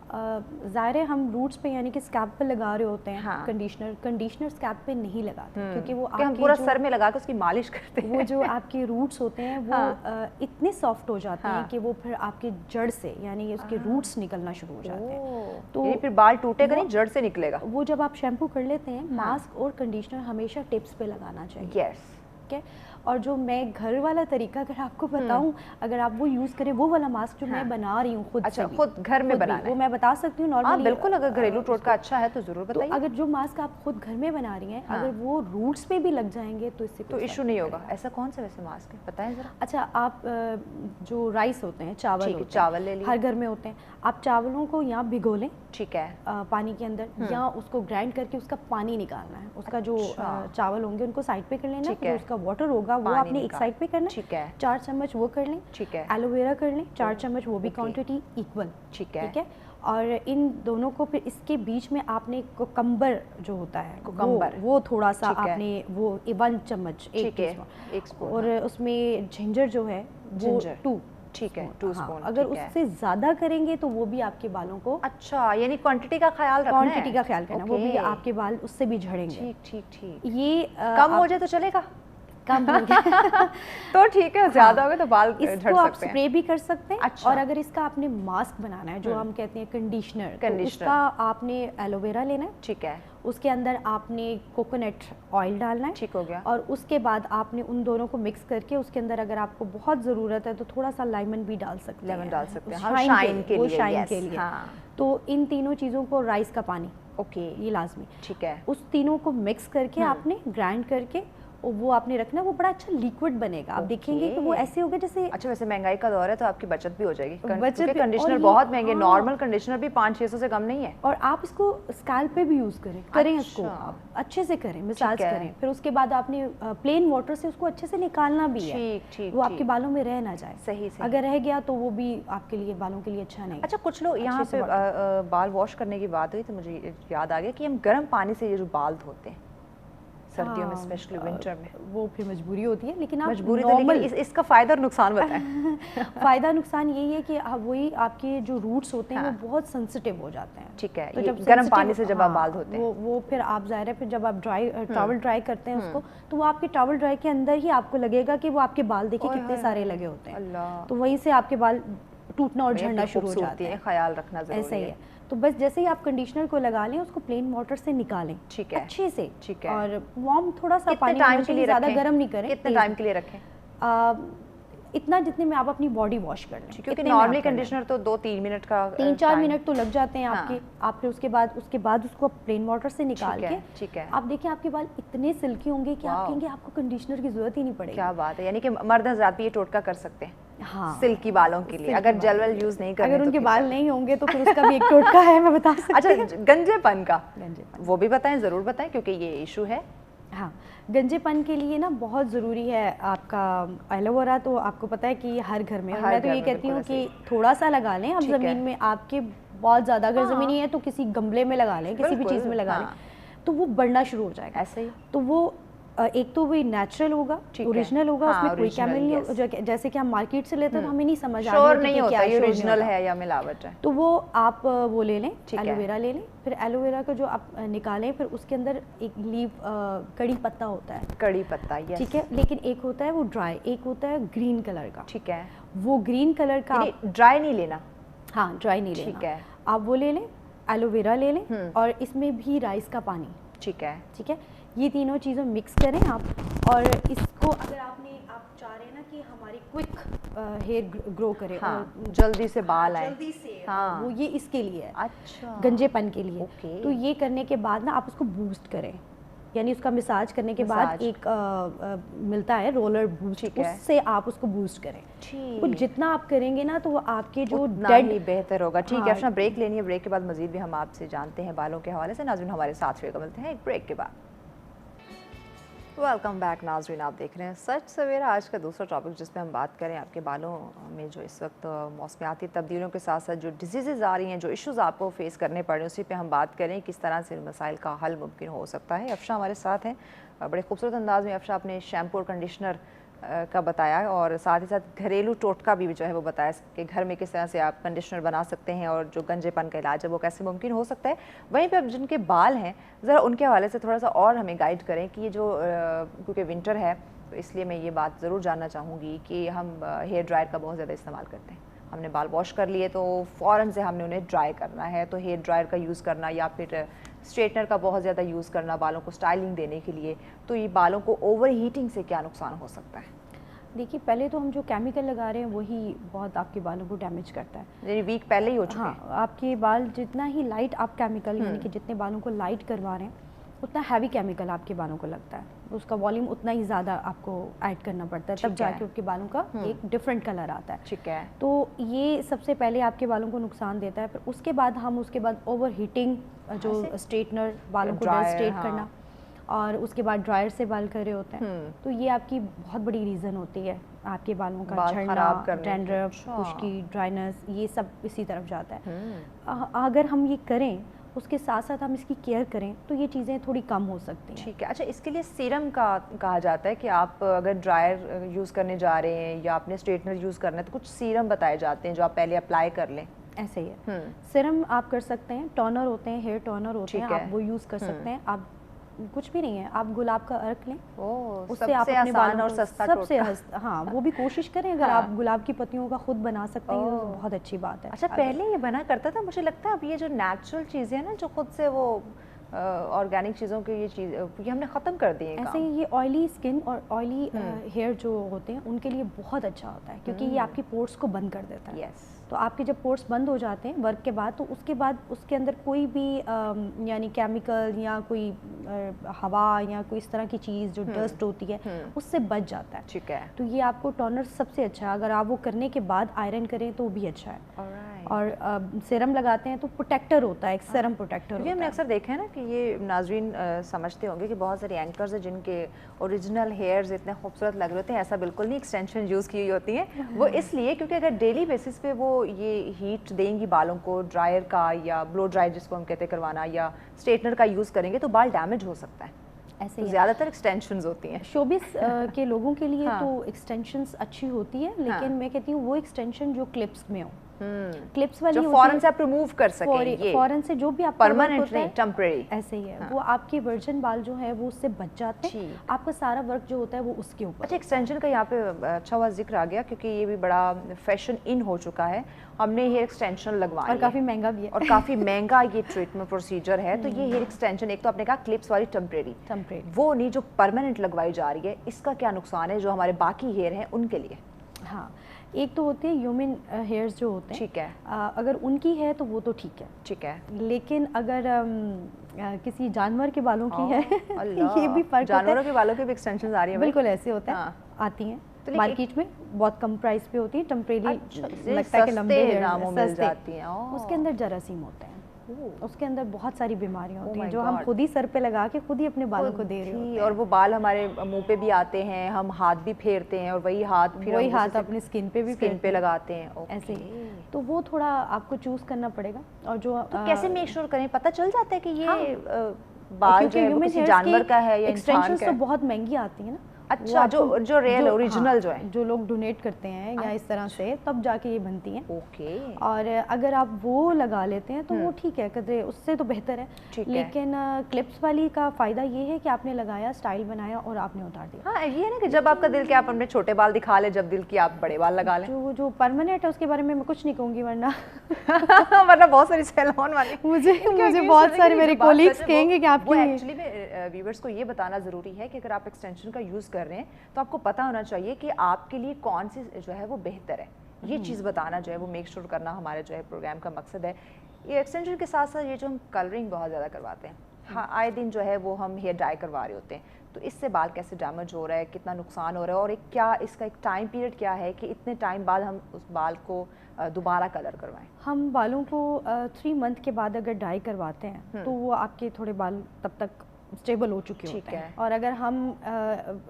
ज़ाहिर है हम रूट्स पे यानी कि स्कैल्प पे लगा रहे होते हैं। कंडीशनर स्कैल्प पे नहीं लगाते, क्योंकि वो हम पूरा सर में लगा के उसकी मालिश करते हैं। वो जो आपके रूट्स होते हैं वो इतने सॉफ्ट हो जाते हैं कि वो फिर आपके जड़ से यानी उसके रूट्स निकलना शुरू हो जाते हैं, तो फिर बाल टूटेगा नहीं, जड़ से निकलेगा। वो जब आप शैम्पू कर लेते हैं, मास्क और कंडीशनर हमेशा टिप्स पे लगाना चाहिए। यस। ठीक है। और जो मैं घर वाला तरीका अगर आपको बताऊं, अगर आप वो यूज़ करें, वो वाला मास्क जो मैं बना रही हूँ खुद से, खुद घर में बनाना, वो मैं बता सकती हूँ नॉर्मली। बिल्कुल, अगर घरेलू टोटका अच्छा है तो ज़रूर बताइए। तो अगर जो मास्क आप खुद घर में बना रही हैं, अगर वो रूट्स पे भी लग जाएंगे तो इससे तो इशू नहीं होगा। ऐसा कौन सा वैसे मास्क है, बताएं जरा। अच्छा, आप जो राइस होते हैं, चावल ले लिए, हर घर में होते हैं, आप चावलों को यहाँ भिगो लें, ठीक है, पानी के अंदर, या उसको ग्राइंड करके उसका पानी निकालना है, उसका जो चावल होंगे उनको साइड पे कर लेना, फिर उसका वाटर होगा वो आपने एक साइड पे करना, ठीक है। 4 चम्मच वो कर लें, ठीक है। एलोवेरा कर लें 4 चम्मच, वो भी क्वांटिटी इक्वल, ठीक है। और इन दोनों को फिर इसके बीच में आपने कुकम्बर जो होता है, वो थोड़ा सा आपने वो 1 चम्मच, एक स्पून, और उसमें जिंजर जो है वो 2, ठीक है, 2 स्पून। अगर उससे ज्यादा करेंगे तो वो भी आपके बालों को, अच्छा, यानी क्वांटिटी का ख्याल रखना है, क्वांटिटी का ख्याल करना, वो भी आपके बाल उससे भी झड़ेंगे। ठीक। ये कम हो जाए तो चलेगा, कम हो गया तो ठीक है, ज्यादा हो गए तो बाल झड़ सकते हैं। आप स्प्रे भी कर सकते हैं। अच्छा। और अगर इसका आपने मास्क बनाना है, जो हम कहते हैं कंडीशनर, तो उसका आपने एलोवेरा लेना है, ठीक है, उसके अंदर आपने कोकोनट ऑयल डालना है, ठीक हो गया, और उसके बाद आपने उन दोनों को मिक्स करके उसके अंदर अगर आपको बहुत ज़रूरत है तो थोड़ा सा लेमन भी डाल सकते हैं, शाइन के लिए। तो इन तीनों चीज़ों को, राइस का पानी, ये लाजमी, ठीक है, उस तीनों को मिक्स करके आपने ग्राइंड करके वो आपने रखना, वो बड़ा अच्छा लिक्विड बनेगा। आप देखेंगे कि वो ऐसे होगा जैसे, अच्छा, वैसे महंगाई का दौर है तो आपकी बचत भी हो जाएगी, कंडीशनर बहुत महंगे, नॉर्मल कंडीशनर भी 500-600 से कम नहीं है। और आप इसको स्कैल्प पे भी यूज करें, इसको अच्छे से करें, मसाज करें, फिर उसके बाद आपने प्लेन वाटर से उसको अच्छे से निकालना भी है, वो आपके बालों में रह ना जाए। सही। अगर रह गया तो वो भी आपके लिए, बालों के लिए अच्छा नहीं। अच्छा, कुछ लोग यहाँ पे बाल वॉश करने की बात हुई तो मुझे याद आ गया कि हम गर्म पानी से ये जो बाल धोते हैं सर्दियों में, स्पेशली विंटर में, वो फिर मजबूरी होती है, लेकिन आप मजबूरी नॉर्मल, इसका फायदा और नुकसान बताएं। फायदा नुकसान यही है कि वही आपके जो रूट्स होते हैं वो बहुत सेंसिटिव हो जाते हैं। ठीक है, तो जब गर्म पानी से जब आप बाल धोते हैं, वो फिर आप ज़ाहिर है फिर जब आप टॉवल ड्राई करते हैं उसको, तो वो आपके टॉवल ड्राई के अंदर ही आपको लगेगा कि वो आपके बाल देखिए कितने सारे लगे होते हैं, तो वहीं से आपके बाल टूटना और झड़ना शुरू हो जाते हैं। ख्याल रखना जरूरी है। ऐसा ही है। तो बस जैसे ही आप कंडीशनर को लगा लें, उसको प्लेन वाटर से निकालें, ठीक है, अच्छे से, ठीक है, और वार्म थोड़ा सा पानी, टाइम के लिए ज़्यादा गर्म नहीं करें। कितने टाइम के लिए रखें? इतना जितने में आप अपनी बॉडी वॉश कर लें, क्योंकि नॉर्मली कंडीशनर तो 2-3 मिनट का, 3-4 मिनट तो लग जाते हैं आपके। आप फिर उसके बाद उसको प्लेन वाटर से निकाल के, ठीक है, आप देखिए आपके बाल इतने सिल्की होंगे कि आप कहेंगे आपको कंडीशनर की जरूरत ही नहीं पड़ेगी। क्या बात है, यानी कि मर्द हज़रात भी ये टोटका कर सकते हैं, सिल्की बालों के लिए, अगर जेल वेल यूज नहीं करें, अगर उनके बाल नहीं होंगे तो फिर उसका भी एक टोटका है, मैं बता सकती हूं। अच्छा, गंजेपन का, वो भी बताएं, जरूर बताएं, क्योंकि ये इशू है। हाँ, गंजेपन के लिए ना बहुत ज़रूरी है आपका एलोवेरा, तो आपको पता है कि हर घर में, मैं तो ये कहती हूँ कि थोड़ा सा लगा लें। अब ज़मीन में आपके बहुत ज़्यादा अगर ज़मीन है तो किसी गमले में लगा लें, किसी भी चीज़ में लगा लें, तो वो बढ़ना शुरू हो जाएगा। ऐसे ही तो वो एक तो वो नेचुरल होगा, ओरिजिनल होगा, उसमें कोई केमिकल नहीं होगा। जैसे कि हम मार्केट से लेते हैं तो हमें नहीं समझ आ रही नहीं होता ये ओरिजिनल है या मिलावट है। तो वो आप वो ले लें, एलोवेरा ले लें, फिर एलोवेरा का जो आप निकालें, फिर उसके अंदर एक लीव कड़ी पत्ता होता है, कड़ी पत्ता, ठीक है। लेकिन एक होता है वो ड्राई, एक होता है ग्रीन कलर का, ठीक है। वो ग्रीन कलर का ड्राई नहीं लेना? हाँ, ड्राई नहीं लेना, ठीक है। आप वो ले लें, एलोवेरा ले लें, और इसमें भी राइस का पानी, ठीक है, ठीक है। ये तीनों चीज़ों मिक्स करें आप, और इसको अगर आप चाह रहे हैं ना कि हमारी क्विक हेयर ग्रो करे, हाँ, और जल्दी से बाल आए, जल्दी से, हाँ, वो ये इसके लिए है, अच्छा, गंजेपन के लिए। तो ये करने के बाद ना आप उसको बूस्ट करें, यानी उसका मसाज करने के बाद एक मिलता है रोलर बूस्ट, उससे आप उसको बूस्ट करें। तो जितना आप करेंगे ना तो वो आपके जो डेड ही बेहतर होगा। ठीक है अफशा, ब्रेक लेनी है, ब्रेक के बाद मजीद भी हम आपसे जानते हैं बालों के हवाले से। नाज़रीन हमारे साथ फिर मिलते हैं एक ब्रेक के बाद। वेलकम बैक नाज़रीन, आप देख रहे हैं सच सवेरा। आज का दूसरा टॉपिक जिस पे हम बात करें आपके बालों में जो इस वक्त मौसमियाती तब्दीलियों के साथ साथ जो डिजीज़ आ रही हैं, जो इश्यूज़ आपको फेस करने पड़ रहे हैं, उसी पे हम बात करें किस तरह से मसाइल का हल मुमकिन हो सकता है। अफशा हमारे साथ हैं, बड़े खूबसूरत अंदाज में अफशा अपने शैम्पू और कंडीशनर का बताया, और साथ ही साथ घरेलू टोटका भी जो है वो बताया कि घर में किस तरह से आप कंडीशनर बना सकते हैं और जो गंजेपन का इलाज है वो कैसे मुमकिन हो सकता है। वहीं पे अब जिनके बाल हैं ज़रा उनके हवाले से थोड़ा सा और हमें गाइड करें कि ये जो क्योंकि विंटर है तो इसलिए मैं ये बात ज़रूर जानना चाहूँगी कि हम हेयर ड्रायर का बहुत ज़्यादा इस्तेमाल करते हैं। हमने बाल वॉश कर लिए तो फ़ौरन से हमने उन्हें ड्राई करना है, तो हेयर ड्रायर का यूज़ करना या फिर स्ट्रेटनर का बहुत ज़्यादा यूज़ करना बालों को स्टाइलिंग देने के लिए, तो ये बालों को ओवर हीटिंग से क्या नुकसान हो सकता है? देखिए, पहले तो हम जो केमिकल लगा रहे हैं वही बहुत आपके बालों को डैमेज करता है। यानी वीक पहले ही हो चुके हैं। हाँ, आपके बाल जितना ही लाइट आप केमिकल, यानी कि जितने बालों को लाइट करवा रहे हैं उतना हैवी केमिकल आपके बालों को लगता है, उसका वॉल्यूम उतना ही ज़्यादा आपको ऐड करना पड़ता है, तब जाके आपके बालों का एक डिफरेंट कलर आता है। ठीक है। तो ये सबसे पहले आपके बालों को नुकसान देता है। फिर उसके बाद हम उसके बाद ओवर हीटिंग, जो स्ट्रेटनर बालों को स्ट्रेट करना, और उसके बाद ड्रायर से बाल कर रहे होते हैं, तो ये आपकी बहुत बड़ी रीज़न होती है आपके बालों का झड़ना, डैंड्रफ, खुश्की, ड्राइनेस, ये सब इसी तरफ जाता है। अगर हम ये करें, उसके साथ साथ हम इसकी केयर करें, तो ये चीज़ें थोड़ी कम हो सकती हैं। ठीक है। अच्छा, इसके लिए सीरम का कहा जाता है कि आप अगर ड्रायर यूज़ करने जा रहे हैं या आपने स्ट्रेटनर यूज़ करना है तो कुछ सीरम बताए जाते हैं जो आप पहले अप्लाई कर लें। ऐसे ही है। सीरम आप कर सकते हैं, टोनर होते हैं, हेयर टोनर होते हैं, आप वो यूज़ कर सकते हैं। आप कुछ भी नहीं है, आप गुलाब का अर्क लें, उससे आप अपने बालों और सस्ता सबसे हाँ, वो भी कोशिश करें। अगर आप गुलाब की पत्तियों का खुद बना सकते हैं तो बहुत अच्छी बात है। अच्छा, पहले ये बना करता था, मुझे लगता है अब ये जो नेचुरल चीज़ें हैं ना, जो खुद से वो ऑर्गेनिक चीज़ों की ये चीज़ ये हमने ख़त्म कर दी है। ऐसे ही ये ऑयली स्किन और ऑयली हेयर जो होते हैं उनके लिए बहुत अच्छा होता है, क्योंकि ये आपकी पोर्स को बंद कर देता है। तो आपके जब पोर्स बंद हो जाते हैं वर्क के बाद, तो उसके बाद उसके अंदर कोई भी यानी केमिकल या कोई हवा या कोई इस तरह की चीज़ जो डस्ट होती है उससे बच जाता है। ठीक है। तो ये आपको टोनर सबसे अच्छा है। अगर आप वो करने के बाद आयरन करें तो भी अच्छा है। और सीरम लगाते हैं तो प्रोटेक्टर होता है, एक सीरम प्रोटेक्टर होता है। हमने अक्सर देखा है ना कि ये नाज़रीन समझते होंगे कि बहुत सारे एंकर्स हैं जिनके ओरिजिनल हेयर्स इतने खूबसूरत लग रहे होते हैं, ऐसा बिल्कुल नहीं, एक्सटेंशन यूज़ की हुई होती है। वो इसलिए क्योंकि अगर डेली बेसिस पे वो ये हीट देंगी बालों को, ड्रायर का या ब्लो ड्रायर जिसको हम कहते हैं करवाना, या स्ट्रेटनर का यूज़ करेंगे तो बाल डैमेज हो सकता है। ऐसे ही ज़्यादातर एक्सटेंशंस होती हैं। शोबिस के लोगों के लिए तो एक्सटेंशंस अच्छी होती है, लेकिन मैं कहती हूँ वो एक्सटेंशन जो क्लिप्स में हो, क्लिप्स वाली जो फौरन से आप रिमूव कर सकें, ये फौरन से जो भी आप परमानेंट नहीं, टेम्परेरी। ऐसे ही है। वो आपके वर्जिन बाल जो है वो उससे बच जाते हैं, आपका सारा वर्क जो होता है वो उसके ऊपर। अच्छा, एक्सटेंशन का यहाँ पे अच्छा हुआ जिक्र आ गया, क्योंकि ये भी बड़ा फैशन इन हो चुका है। हमने हेयर एक्सटेंशन लगवाना और काफ़ी महंगा भी है, और काफ़ी महंगा ये ट्रीटमेंट प्रोसीजर है। तो ये हेयर एक्सटेंशन, एक तो आपने कहा क्लिप्स वाली टेम्परेरी, वो नहीं जो परमानेंट लगवाई जा रही है, इसका क्या नुकसान है जो हमारे बाकी हेयर हैं उनके लिए? हाँ, एक तो होते हैं ह्यूमन हेयर्स जो होते हैं, ठीक है, अगर उनकी है तो वो तो ठीक है, ठीक है। लेकिन अगर किसी जानवर के बालों की है ये भी फर्क, जानवरों के बालों के भी एक्सटेंशन आ रही है। बिल्कुल ऐसे होता है, आती हैं तो मार्केट में बहुत कम प्राइस पे होती है, टेम्परेरी लगता है कि लंबे हेयर मिल जाती हैं, उसके अंदर जरासीम होते हैं, उसके अंदर बहुत सारी बीमारियां होती हैं जो हम खुद ही सर पे लगा के खुद ही अपने बालों को दे रहे होते हैं। और वो बाल हमारे मुंह पे भी आते हैं, हम हाथ भी फेरते हैं और वही हाथ अपने स्किन पे भी लगाते हैं। ऐसे ही तो वो थोड़ा आपको चूज करना पड़ेगा। और जो तो कैसे मेक श्योर करें, पता चल जाता है कि ये बाल जो है वो किसी जानवर का है या इंसान का है? तो बहुत महंगी आती है ना। अच्छा, जो रियल ओरिजिनल जो है, जो लोग डोनेट करते हैं या इस तरह से, तब जाके ये बनती हैं। ओके। और अगर आप वो लगा लेते हैं तो वो ठीक है, कदरे उससे तो बेहतर है। लेकिन क्लिप्स वाली का फ़ायदा ये है कि आपने लगाया, स्टाइल बनाया और आपने उतार दिया। हाँ, ये है ना कि जब आपका दिल किया आप अपने छोटे बाल दिखा ले, जब दिल की आप बड़े बाल लगा लें। जो परमानेंट है उसके बारे में मैं कुछ नहीं कहूँगी, वरना वरना बहुत सारी सैलून वाली मुझे बहुत सारे मेरे कोलीग्स कहेंगे कि आपको एक्चुअली में व्यूअर्स को ये बताना ज़रूरी है कि अगर आप एक्सटेंशन का यूज़ कर रहे हैं तो आपको पता होना चाहिए कि आपके लिए कौन सी जो है वो बेहतर है। ये चीज़ बताना जो है वो मेक श्योर करना हमारे जो है प्रोग्राम का मकसद है। ये एक्सटेंशन के साथ साथ ये जो हम कलरिंग बहुत ज़्यादा करवाते हैं, हाँ, आए दिन जो है वो हम हेयर डाई करवा रहे होते हैं, तो इससे बाल कैसे डैमेज हो रहा है, कितना नुकसान हो रहा है, और एक क्या इसका एक टाइम पीरियड क्या है कि इतने टाइम बाद हम उस बाल को दोबारा कलर करवाएं। हम बालों को 3 मंथ के बाद अगर डाई करवाते हैं तो वो आपके थोड़े बाल तब तक स्टेबल हो चुके होते हैं। और अगर हम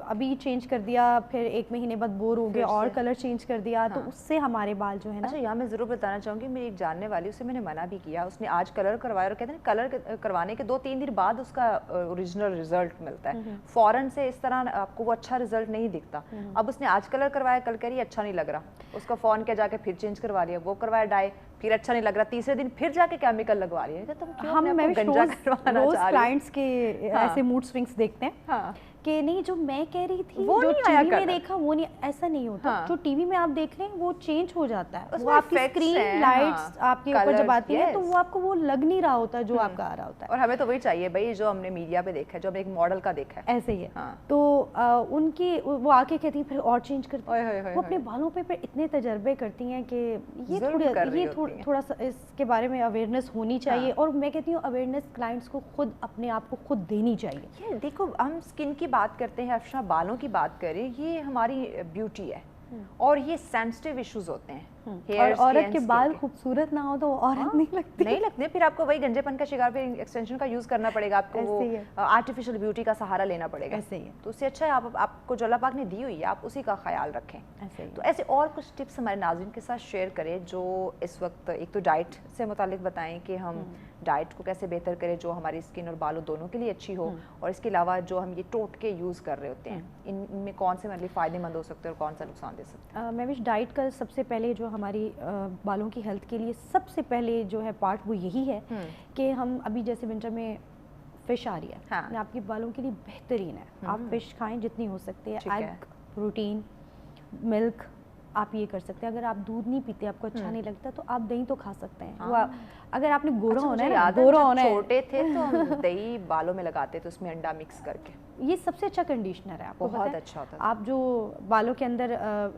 अभी चेंज कर दिया, फिर 1 महीने बाद बोर हो गए और कलर चेंज कर दिया, हाँ, तो उससे हमारे बाल जो है ना। अच्छा, यहाँ मैं ज़रूर बताना चाहूँगी, मेरी एक जानने वाली, उसे मैंने मना भी किया, उसने आज कलर करवाया और कहते हैं कलर करवाने के 2-3 दिन बाद उसका ओरिजिनल रिजल्ट मिलता है। फ़ौरन से इस तरह आपको वो अच्छा रिजल्ट नहीं दिखता। अब उसने आज कलर करवाया, कल कह रही अच्छा नहीं लग रहा, उसका फ़ौरन क्या जाके फिर चेंज करवा लिया, वो करवाया डाई, फिर अच्छा नहीं लग रहा, तीसरे दिन फिर जाके केमिकल लगवा रही है। तुम क्यों अपने गंजा करवाना चाह रही हो? क्लाइंट्स के ऐसे मूड स्विंग्स देखते हैं। हाँ। कि नहीं, जो मैं कह रही थी वो जो टीवी में देखा वो नहीं, ऐसा नहीं होता। हाँ। जो टीवी में आप देख रहे हैं वो चेंज हो जाता है, वो आपकी स्क्रीन लाइट्स आपके ऊपर जब आती है तो वो आपको वो लग नहीं रहा होता जो आपका आ रहा होता है। और हमें तो वही चाहिए भाई जो हमने मीडिया पे देखा है, जो हमने एक मॉडल का देखा है, ऐसे ही है। हाँ। तो उनकी वो आके कहती है फिर और चेंज करती है, वो अपने बालों पे इतने तजर्बे करती हैं कि ये थोड़ा सा इसके बारे में अवेयरनेस होनी चाहिए। और मैं कहती हूँ अवेयरनेस क्लाइंट्स को खुद अपने आप को खुद देनी चाहिए। देखो, हम स्किन की बात करते हैं, अफशा बालों की बात करें, ये हमारी ब्यूटी है और ये सेंसिटिव इश्यूज होते हैं। और औरत के बाल खूबसूरत ना हो तो औरत नहीं लगती। फिर आपको वही गंजेपन का शिकार, फिर एक्सटेंशन का यूज करना पड़ेगा, आपको वो आर्टिफिशियल ब्यूटी का सहारा लेना पड़ेगा। ऐसे ही है। तो उससे अच्छा है आपको जो अल्लाह पाक ने दी हुई है आप उसी का ख्याल रखें। तो ऐसे और कुछ टिप्स हमारे नाज़रीन के साथ शेयर करें जो इस वक्त, एक तो डाइट से मुतालिक बताएं कि हम डाइट को कैसे बेहतर करें जो हमारी स्किन और बालों दोनों के लिए अच्छी हो, और इसके अलावा जो हम ये टोटके यूज़ कर रहे होते हैं इनमें कौन से मतलब फ़ायदेमंद हो सकते हैं और कौन सा नुकसान दे सकते हैं। मैं विश डाइट का सबसे पहले जो हमारी बालों की हेल्थ के लिए सबसे पहले जो है पार्ट वो यही है कि हम अभी जैसे विंटर में फ़िश आ रही है, हाँ। आपके बालों के लिए बेहतरीन है, आप फ़िश खाएं जितनी हो सकती है। एग, प्रोटीन, मिल्क आप ये कर सकते हैं। अगर आप दूध नहीं पीते, आपको अच्छा नहीं लगता, तो आप दही तो खा सकते हैं। हाँ। वो अगर आपने गोरा होना है ना, गोरा होना है, छोटे थे तो हम दही बालों में लगाते थे, उसमें अंडा मिक्स करके। ये सबसे अच्छा कंडीशनर है, आपको बहुत अच्छा होता है। आप जो बालों के अंदर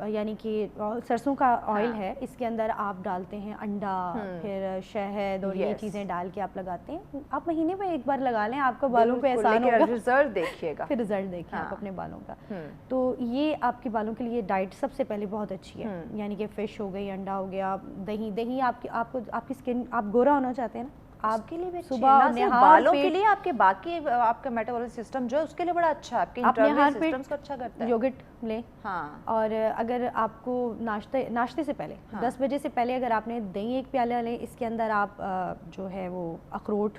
यानी कि सरसों का ऑयल है, इसके अंदर आप डालते हैं अंडा, फिर शहद और ये चीज़ें डाल के आप लगाते हैं। आप महीने में एक बार लगा लें, आपको बालों पे एहसान होगा, रिजल्ट देखिएगा, फिर रिजल्ट देखिए आप अपने बालों का। तो ये आपके बालों के लिए डाइट सबसे पहले बहुत अच्छी है। यानी कि फिश हो गई, अंडा हो गया, दही आपकी स्किन, आप गोरा होना चाहते हैं ना, आपके लिए भी सुबह बालों के लिए, आपके बाकी आपका मेटाबॉलिक सिस्टम जो है उसके लिए बड़ा अच्छा है, आपके इंटरनल सिस्टम्स को अच्छा करता है। योगर्ट लें। हाँ। और अगर आपको नाश्ते से पहले 10 बजे से पहले अगर आपने दही 1 प्याला लें, इसके अंदर आप जो है वो अखरोट,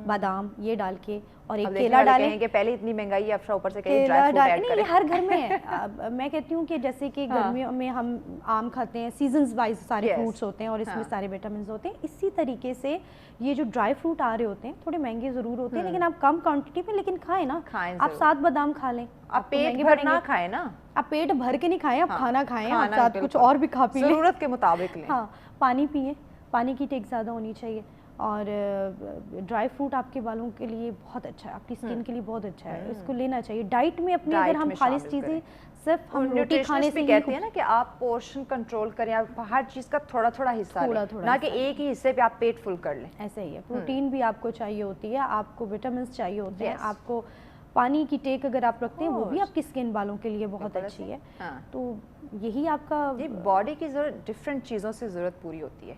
बादाम ये डाल के और एक केला डालें कि पहले इतनी महंगाई है, अफशा ऊपर से कहीं ड्राई फ्रूट ऐड करें। ये हर घर में है। मैं कहती हूँ कि जैसे कि गर्मियों में हम आम खाते हैं, सीजन्स वाइज सारे फ्रूट्स होते हैं और इसमें सारे विटामिन होते हैं, इसी तरीके से ये जो ड्राई फ्रूट आ रहे होते हैं थोड़े महंगे जरूर होते हैं, लेकिन आप कम क्वांटिटी में लेकिन खाएं ना। आप 7 बादाम खा लें, आप पेट भर ना खाएं ना, आप पेट भर के नहीं खाएं, आप खाना खाएं, आप साथ कुछ और भी खा पी लें, जरूरत के मुताबिक लें। हाँ, पानी पिए, पानी की टेक ज़्यादा होनी चाहिए। और ड्राई फ्रूट आपके बालों के लिए बहुत अच्छा है, आपकी स्किन के लिए बहुत अच्छा है, इसको लेना चाहिए डाइट में अपने। अगर हम खालिश चीज़ें सिर्फ हम रोटी खाने से कहते हैं ना कि आप पोर्शन कंट्रोल करें, आप हर चीज़ का थोड़ा थोड़ा हिस्सा लें, ना कि एक ही हिस्से पे आप पेट फुल कर लें। ऐसा ही है। प्रोटीन भी आपको चाहिए होती है, आपको विटामिन चाहिए होते हैं, आपको पानी की टेक अगर आप रखते हैं वो भी आपकी स्किन बालों के लिए बहुत अच्छी है। तो यही आपका बॉडी की जरूरत डिफरेंट चीज़ों से ज़रूरत पूरी होती है,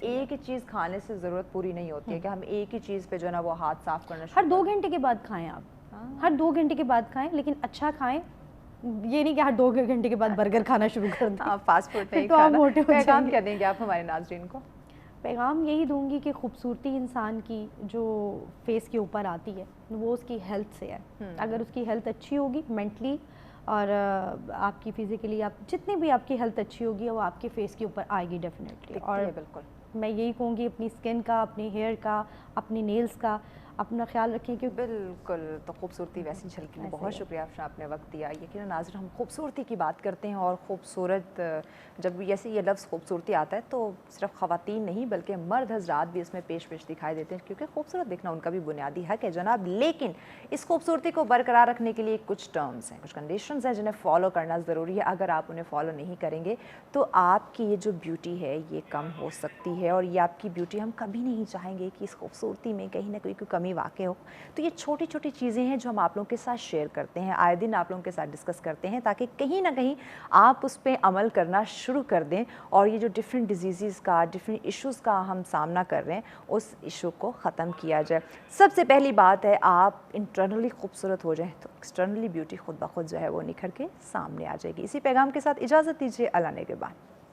एक ही चीज़ खाने से ज़रूरत पूरी नहीं होती है कि हम एक ही चीज़ पे जो है ना वो हाथ साफ करना हर 2 घंटे के बाद खाएं आप, हर 2 घंटे के बाद खाएं, लेकिन अच्छा खाएं। ये नहीं कि हर 2 घंटे के बाद बर्गर खाना शुरू कर दें, फास्ट फूड नहीं खाना। तो मोटे हो काम क्या देंगे आप हमारे नाज़रीन को? पैगाम यही दूंगी कि खूबसूरती इंसान की जो फेस के ऊपर आती है वो उसकी हेल्थ से है। अगर उसकी हेल्थ अच्छी होगी मेंटली और आपकी फिज़िकली, आप जितनी भी आपकी हेल्थ अच्छी होगी वो आपके फेस के ऊपर आएगी डेफिनेटली। और बिल्कुल मैं यही कहूँगी अपनी स्किन का, अपने हेयर का, अपनी नेल्स का अपना ख्याल रखें क्योंकि बिल्कुल। तो खूबसूरती वैसी झलकी। बहुत शुक्रिया आपने वक्त दिया। यकीनन नाज़रीन हम खूबसूरती की बात करते हैं और खूबसूरत जब जैसे ये लफ्ज़ खूबसूरती आता है तो सिर्फ ख़वातीन नहीं बल्कि मर्द हज़रात भी इसमें पेश दिखाई देते हैं क्योंकि खूबसूरत दिखना उनका भी बुनियादी हक है जनाब। लेकिन इस खूबसूरती को बरकरार रखने के लिए कुछ टर्म्स हैं, कुछ कंडीशंस हैं जिन्हें फॉलो करना ज़रूरी है। अगर आप उन्हें फॉलो नहीं करेंगे तो आपकी ये जो ब्यूटी है ये कम हो सकती है और ये आपकी ब्यूटी, हम कभी नहीं चाहेंगे कि इस खूबसूरती में कहीं ना कोई कमी वाक़ हो। तो ये छोटी छोटी चीज़ें हैं जो हम आप लोगों के साथ शेयर करते हैं, आए दिन आप लोगों के साथ डिस्कस करते हैं ताकि कहीं ना कहीं आप उस पर अमल करना शुरू कर दें और ये जो डिफरेंट डिजीज़ का, डिफरेंट इश्यूज़ का हम सामना कर रहे हैं उस इशू को ख़त्म किया जाए। सबसे पहली बात है आप इंटरनली खूबसूरत हो जाएँ तो एक्सटर्नली ब्यूटी खुद ब खुद जो है वो निखर के सामने आ जाएगी। इसी पैगाम के साथ इजाज़त दीजिए। अल्लाह ने के बाद।